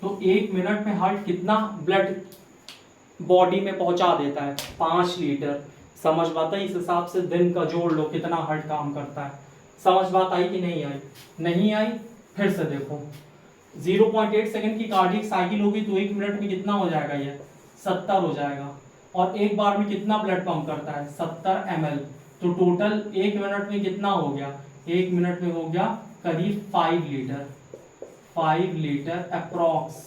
तो एक मिनट में हार्ट कितना ब्लड बॉडी में पहुंचा देता है? 5 लीटर। समझ बात आई। इस हिसाब से दिन का जोड़ लो कितना हार्ट काम करता है। समझ बात आई कि नहीं आई? नहीं आई? फिर से देखो, 0.8 सेकंड की कार्डियक साइकिल होगी तो एक मिनट में कितना हो जाएगा? ये 70 हो जाएगा। और एक बार में कितना ब्लड पंप करता है? 70 ml। तो टोटल एक मिनट में कितना हो गया? एक मिनट में हो गया करीब 5 लीटर। 5 litre approx.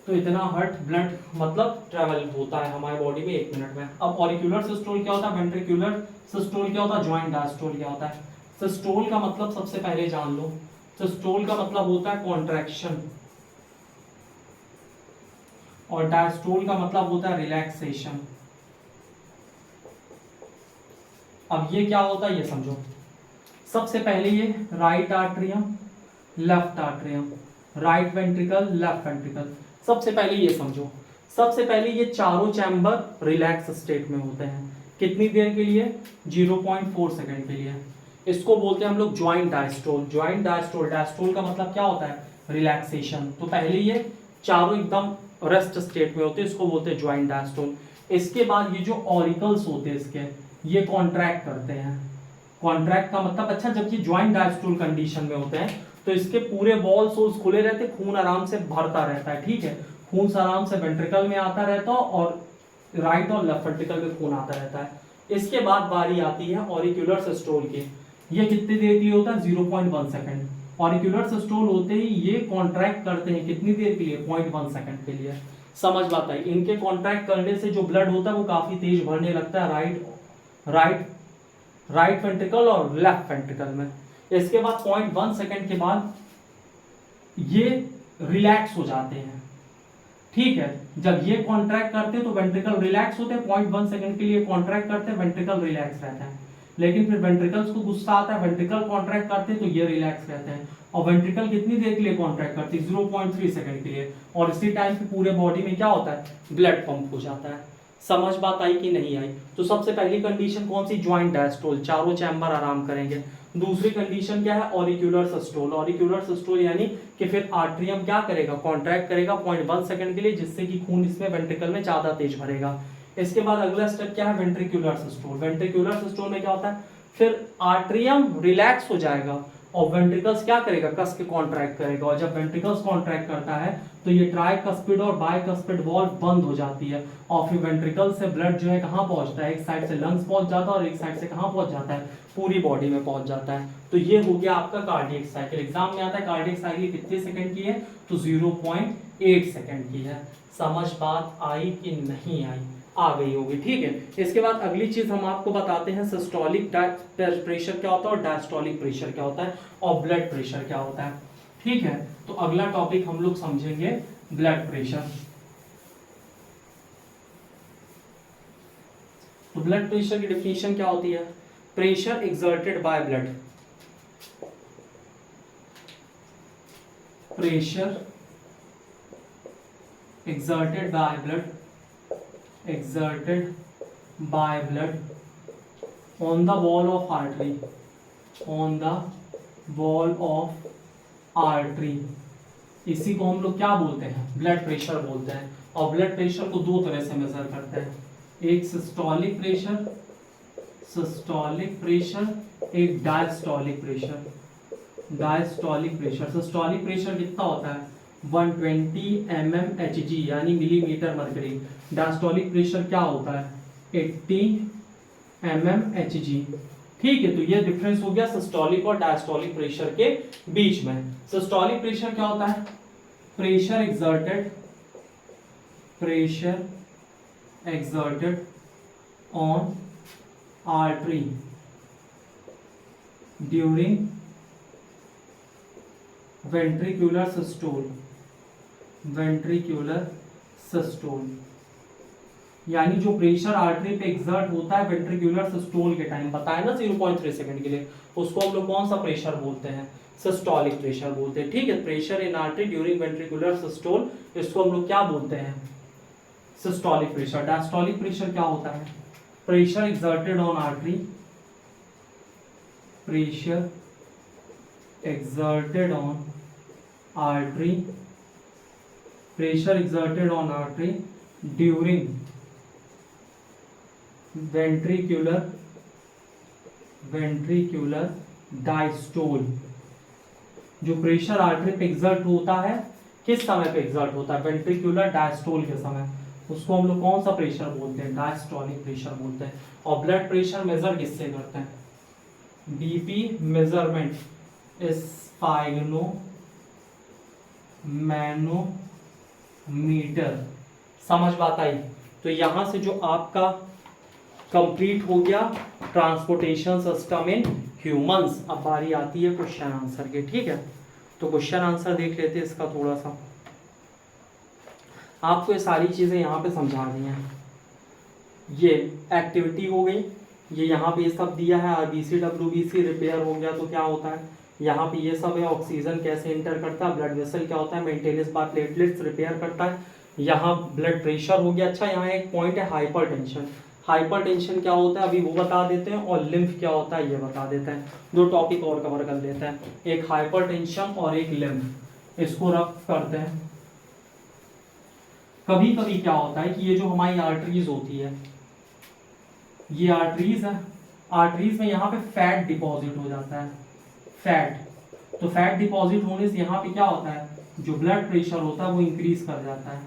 तो इतना हार्ट ब्लड मतलब ट्रेवल होता है हमारे बॉडी में एक मिनट में। अब ऑरिक्यूलर सिस्टोल क्या होता है? वेंट्रिक्यूलर सिस्टोल क्या होता है? ज्वाइंट डायस्टोल क्या होता है? सिस्टोल का मतलब सबसे पहले जान लो। सिस्टोल का मतलब होता है कॉन्ट्रैक्शन, और डायस्टोल का मतलब होता है रिलैक्सेशन। अब ये क्या होता है ये समझो। सबसे पहले ये right atrium, left atrium, right ventricle, left ventricle. सबसे पहले ये समझो, सबसे पहले ये चारों चैम्बर रिलैक्स स्टेट में होते हैं। कितनी देर के लिए? 0.4 सेकंड के लिए। इसको बोलते हैं हम लोग joint diastole. Joint diastole, diastole का मतलब क्या होता है? रिलैक्सेशन। तो पहले ये चारों एकदम रेस्ट स्टेट में होते हैं, इसको बोलते हैं ज्वाइंट डायस्टोल। इसके बाद ये जो ऑरिकल्स होते हैं इसके, ये कॉन्ट्रैक्ट करते हैं। कॉन्ट्रैक्ट का मतलब, अच्छा जब ये ज्वाइंट डायस्टोल कंडीशन में होते हैं तो इसके पूरे वॉल्स खुले रहते, खून आराम से भरता रहता है। ठीक है, खून आराम से वेंट्रिकल में आता रहता है और राइट और लेफ्ट वेंट्रिकल में खून आता रहता है। इसके बाद बारी आती है ऑरिक्यूलर सिस्टोल की। ये कितनी देर के लिए होता है? 0.1 सेकंड। ऑरिक्यूलर सिस्टोल होते ही ये कॉन्ट्रैक्ट करते हैं कितनी देर के लिए? 0.1 सेकंड के लिए। समझ बात आई। इनके कॉन्ट्रैक्ट करने से जो ब्लड होता है वो काफी तेज भरने लगता है राइट वेंट्रिकल और लेफ्ट वेंट्रिकल में। इसके बाद 0.1 सेकंड के बाद ये रिलैक्स हो जाते हैं। ठीक है, जब ये कॉन्ट्रैक्ट करते हैं तो वेंट्रिकल रिलैक्स होते हैं। 0.1 सेकंड के लिए कॉन्ट्रैक्ट करते हैं, वेंट्रिकल रिलैक्स रहता है। लेकिन फिर वेंट्रिकल्स को गुस्सा आता है, वेंट्रिकल कॉन्ट्रैक्ट करते हैं तो ये रिलैक्स रहते हैं। और वेंट्रिकल कितनी देर के लिए कॉन्ट्रैक्ट करती है? 0.3 सेकंड के लिए। और इसी टाइम पे पूरे बॉडी में क्या होता है? ब्लड पंप हो जाता है। समझ बात आई कि नहीं आई? तो सबसे पहली कंडीशन कौन सी? ज्वाइंट डायस्टोल, चारों चैम्बर आराम करेंगे। दूसरी कंडीशन क्या है? ऑरिक्यूलर सिस्टोल। ऑरिक्यूलर सिस्टोल यानी कि फिर आर्टरियम क्या करेगा? कॉन्ट्रैक्ट करेगा 0.1 सेकंड के लिए, जिससे कि खून इसमें वेंट्रिकल में ज्यादा तेज भरेगा। इसके बाद अगला स्टेप क्या है? Ventricular systole. वेंट्रिकुलर सिस्टोल में क्या होता है? फिर आर्टरियम रिलैक्स हो जाएगा और वेंट्रिकल्स क्या करेगा? कस के कॉन्ट्रैक्ट करेगा। और जब वेंट्रिकल्स कॉन्ट्रैक्ट करता है तो ये ट्राइकस्पिड और बाइकस्पिड वॉल्व बंद हो जाती है, और फिर वेंट्रिकल से ब्लड जो है कहाँ पहुंचता है? एक साइड से लंग्स पहुंच जाता है और एक साइड से कहाँ पहुंच जाता है? पूरी बॉडी में पहुंच जाता है। तो ये हो गया आपका कार्डियक साइकिल। एग्जाम में आता है कार्डियक साइकिल कितने सेकंड की है? तो 0.8 सेकंड की है। समझ बात आई कि नहीं आई? आ गई होगी। ठीक है, इसके बाद अगली चीज हम आपको बताते हैं सिस्टोलिक प्रेशर क्या होता है और डायस्टोलिक प्रेशर क्या होता है और ब्लड प्रेशर क्या होता है। ठीक है, तो अगला टॉपिक हम लोग समझेंगे ब्लड प्रेशर। तो ब्लड प्रेशर की डेफिनेशन क्या होती है? Pressure exerted by blood, pressure exerted by blood exerted by blood on the wall of artery, on the wall of artery। इसी को हम लोग क्या बोलते हैं, ब्लड प्रेशर बोलते हैं। और ब्लड प्रेशर को दो तरह से मेजर करते हैं, एक सिस्टोलिक प्रेशर, सिस्टोलिक प्रेशर, एक diastolic pressure. Diastolic pressure, systolic pressure कितना होता है 120 mmHg यानी मिलीमीटर मरकरी। डायस्टोलिक प्रेशर क्या होता है 80 mmHg। ठीक है, तो ये डिफरेंस हो गया सिस्टोलिक और डायस्टोलिक प्रेशर के बीच में। सिस्टोलिक प्रेशर क्या होता है, pressure exerted on artery during ventricular systole, ventricular systole यानी जो प्रेशर आर्टरी पे एग्जर्ट होता है वेंट्रिकुलर सिस्टोल के टाइम, बताया ना 0.3 सेकंड के लिए, उसको हम लोग कौन सा प्रेशर बोलते हैं, सिस्टोलिक प्रेशर बोलते हैं। ठीक है, pressure in artery during ventricular systole, इसको हम लोग क्या बोलते हैं, सिस्टोलिक प्रेशर। डायस्टोलिक प्रेशर क्या होता है, pressure exerted on artery, pressure exerted on artery, pressure exerted on artery during ventricular diastole. जो प्रेशर आर्टरी पे एग्जर्ट होता है, किस समय पे एग्जर्ट होता है, वेंट्रिकुलर डायस्टोल के समय, उसको हम लोग कौन सा प्रेशर बोलते हैं, डायस्टोलिक प्रेशर बोलते हैं। और ब्लड प्रेशर मेजर किससे करते हैं, बीपी मेजरमेंट स्पाइगनोमैनोमीटर। समझ बात आई। तो यहां से जो आपका कंप्लीट हो गया ट्रांसपोर्टेशन सिस्टम इन ह्यूमंस। अब बारी आती है क्वेश्चन आंसर के। ठीक है, तो क्वेश्चन आंसर देख लेते हैं इसका। थोड़ा सा आपको ये सारी चीजें यहाँ पे समझा दी हैं। ये एक्टिविटी हो गई, ये यहाँ पे ये सब दिया है, आरबीसी डब्ल्यूबीसी रिपेयर हो गया तो क्या होता है, यहाँ पे ये सब है, ऑक्सीजन कैसे इंटर करता है, ब्लड वेसल क्या होता है, मेंटेनेंस बाय प्लेटलेट्स रिपेयर करता है, यहाँ ब्लड प्रेशर हो गया। अच्छा, यहाँ एक पॉइंट है हाइपरटेंशन। हाइपरटेंशन क्या होता है अभी वो बता देते हैं, और लिम्फ क्या होता है ये बता देते हैं। दो टॉपिक और कवर कर लेते हैं, एक हाइपरटेंशन और एक लिम्फ। इसको रफ करते हैं। कभी कभी क्या होता है कि ये जो हमारी आर्टरीज होती है, ये आर्टरीज है, आर्टरीज में यहाँ पे फैट डिपॉजिट हो जाता है, फैट। तो फैट डिपॉजिट होने से यहाँ पे क्या होता है, जो ब्लड प्रेशर होता है वो इंक्रीज कर जाता है।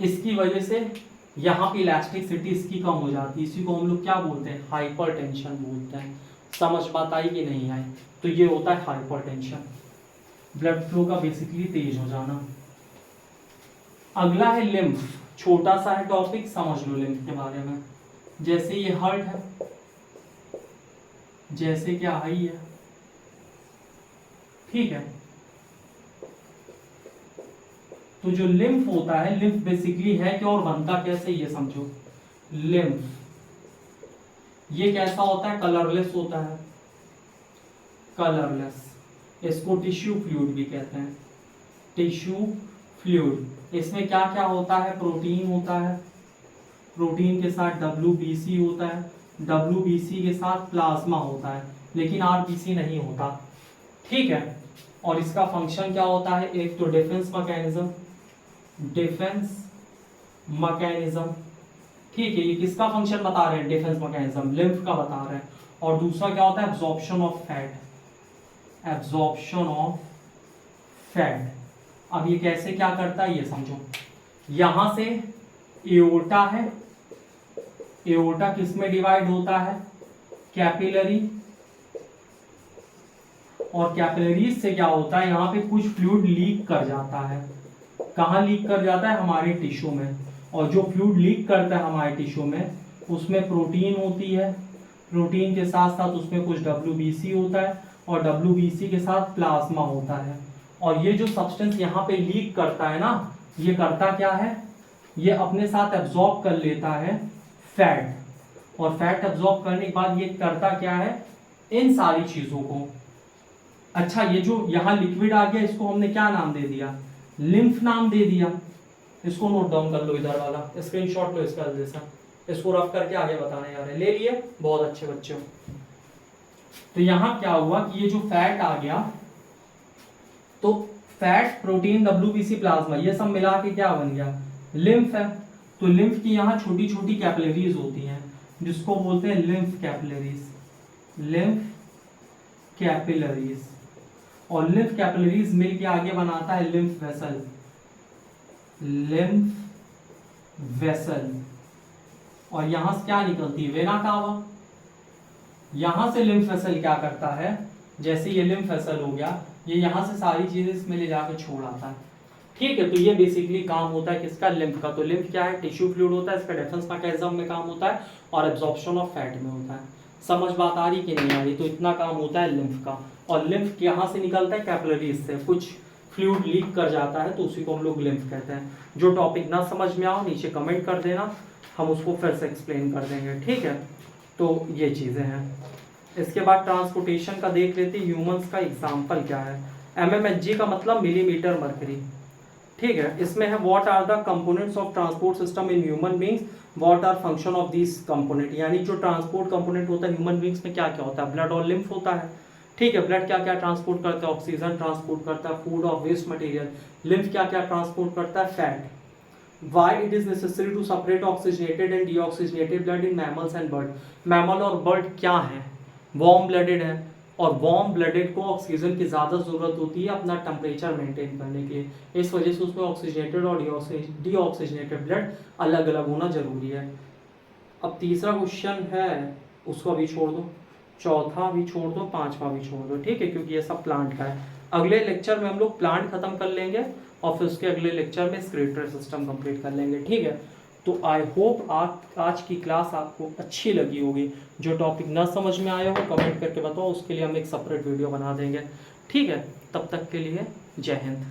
इसकी वजह से यहाँ पे इलास्टिसिटी इसकी कम हो जाती है। इसी को हम लोग क्या बोलते हैं, हाइपरटेंशन बोलते हैं। समझ बात आई कि नहीं आई। तो ये होता है हाइपरटेंशन, ब्लड फ्लो का बेसिकली तेज हो जाना। अगला है लिम्फ। छोटा सा है टॉपिक, समझ लो लिम्फ के बारे में। जैसे ये हार्ट है, जैसे क्या हाई है, ठीक है। तो जो लिम्फ होता है, लिम्फ बेसिकली है क्या और बनता कैसे, ये समझो। लिम्फ ये कैसा होता है, कलरलेस होता है, कलरलेस। इसको टिश्यू फ्लूइड भी कहते हैं, टिश्यू फ्लूइड। इसमें क्या क्या होता है, प्रोटीन होता है, प्रोटीन के साथ WBC होता है, WBC के साथ प्लाज्मा होता है, लेकिन RBC नहीं होता। ठीक है, और इसका फंक्शन क्या होता है, एक तो डिफेंस मैकेनिज्म, डिफेंस मैकेनिज्म। ठीक है, ये किसका फंक्शन बता रहे हैं, डिफेंस मैकेनिज्म, लिम्फ का बता रहे हैं। और दूसरा क्या होता है, absorption of fat, absorption of fat. अब ये कैसे क्या करता है ये समझो। यहां से एओर्टा है, एओर्टा किस में डिवाइड होता है, कैपिलरी। और कैपिलरीज से क्या होता है, यहाँ पे कुछ फ्लूइड लीक कर जाता है। कहाँ लीक कर जाता है, हमारे टिश्यू में। और जो फ्लूइड लीक करता है हमारे टिश्यू में, उसमें प्रोटीन होती है, प्रोटीन के साथ साथ उसमें कुछ WBC होता है, और WBC के साथ प्लाज्मा होता है। और ये जो सब्सटेंस यहाँ पे लीक करता है ना, ये करता क्या है, ये अपने साथ एब्जॉर्ब कर लेता है फैट। और फैट एब्जॉर्ब करने के बाद ये करता क्या है, इन सारी चीजों को। अच्छा, ये जो यहाँ लिक्विड आ गया, इसको हमने क्या नाम दे दिया, लिम्फ नाम दे दिया। इसको नोट डाउन कर लो, इधर वाला स्क्रीनशॉट लो इसका जैसा। इसको रफ करके आगे बताने जा रहे हैं। ले लिए, बहुत अच्छे बच्चों। तो यहां क्या हुआ कि ये जो फैट आ गया, तो फैट, प्रोटीन, WBC, प्लाज्मा, ये सब मिला के क्या बन गया, लिम्फ है। तो लिम्फ की यहाँ छोटी छोटी कैपिलरीज होती हैं जिसको बोलते हैं लिम्फ कैपिलरीज, लिम्फ कैपिलरीज। और लिम्फ कैपिलरीज मिल के आगे बनाता है लिम्फ वेसल, लिम्फ वेसल। और यहां से क्या निकलती है, वेना कावा। यहां से लिम्फ वेसल क्या करता है, जैसे ये लिम्फ वेसल हो गया, ये यहां से सारी चीजें इसमें ले जाकर छोड़ आता है। ठीक है, तो ये बेसिकली काम होता है किसका, लिम्फ का। तो लिम्फ क्या है, टिश्यू फ्लूइड होता है, इसका डिफेंस मैकेनिज्म में काम होता है और एब्जॉर्प्शन ऑफ फैट में होता है। समझ बात आ रही कि नहीं आ रही, तो इतना काम होता है लिम्फ का। और लिम्फ यहाँ से निकलता है कैपिलरीज से, कुछ फ्लूइड लीक कर जाता है तो उसी को हम लोग लिम्फ कहते हैं। जो टॉपिक ना समझ में आओ नीचे कमेंट कर देना, हम उसको फिर से एक्सप्लेन कर देंगे। ठीक है, तो ये चीज़ें हैं। इसके बाद ट्रांसपोर्टेशन का देख लेते हैं। ह्यूमंस का एग्जाम्पल क्या है, MMHG का मतलब मिलीमीटर मरकरी। ठीक है, इसमें है what are the components of transport system in human beings, what are function of this component. यानी जो ट्रांसपोर्ट कंपोनेंट होता है ह्यूमन बींग्स में क्या क्या होता है, ब्लड और लिम्फ होता है। ठीक है, ब्लड क्या क्या ट्रांसपोर्ट करता है, ऑक्सीजन ट्रांसपोर्ट करता है, फूड और वेस्ट मटेरियल। लिम्फ क्या क्या ट्रांसपोर्ट करता है, fat. Why it is necessary to separate oxygenated and deoxygenated blood in mammals and bird। Mammal और बर्ड क्या है, वार्म ब्लडेड है, और वार्म ब्लडेड को ऑक्सीजन की ज़्यादा ज़रूरत होती है अपना टेम्परेचर मेंटेन करने के लिए। इस वजह से उसमें ऑक्सीजनेटेड और डीऑक्सीजनेटेड ब्लड अलग अलग होना जरूरी है। अब तीसरा क्वेश्चन है, उसको अभी छोड़ दो, चौथा भी छोड़ दो, पांचवा भी छोड़ दो। ठीक है, क्योंकि ये सब प्लांट का है। अगले लेक्चर में हम लोग प्लांट खत्म कर लेंगे और फिर उसके अगले लेक्चर में स्क्लेटल सिस्टम कंप्लीट कर लेंगे। ठीक है, तो आई होप आज की क्लास आपको अच्छी लगी होगी। जो टॉपिक ना समझ में आया हो कमेंट करके बताओ, उसके लिए हम एक सेपरेट वीडियो बना देंगे। ठीक है, तब तक के लिए जय हिंद।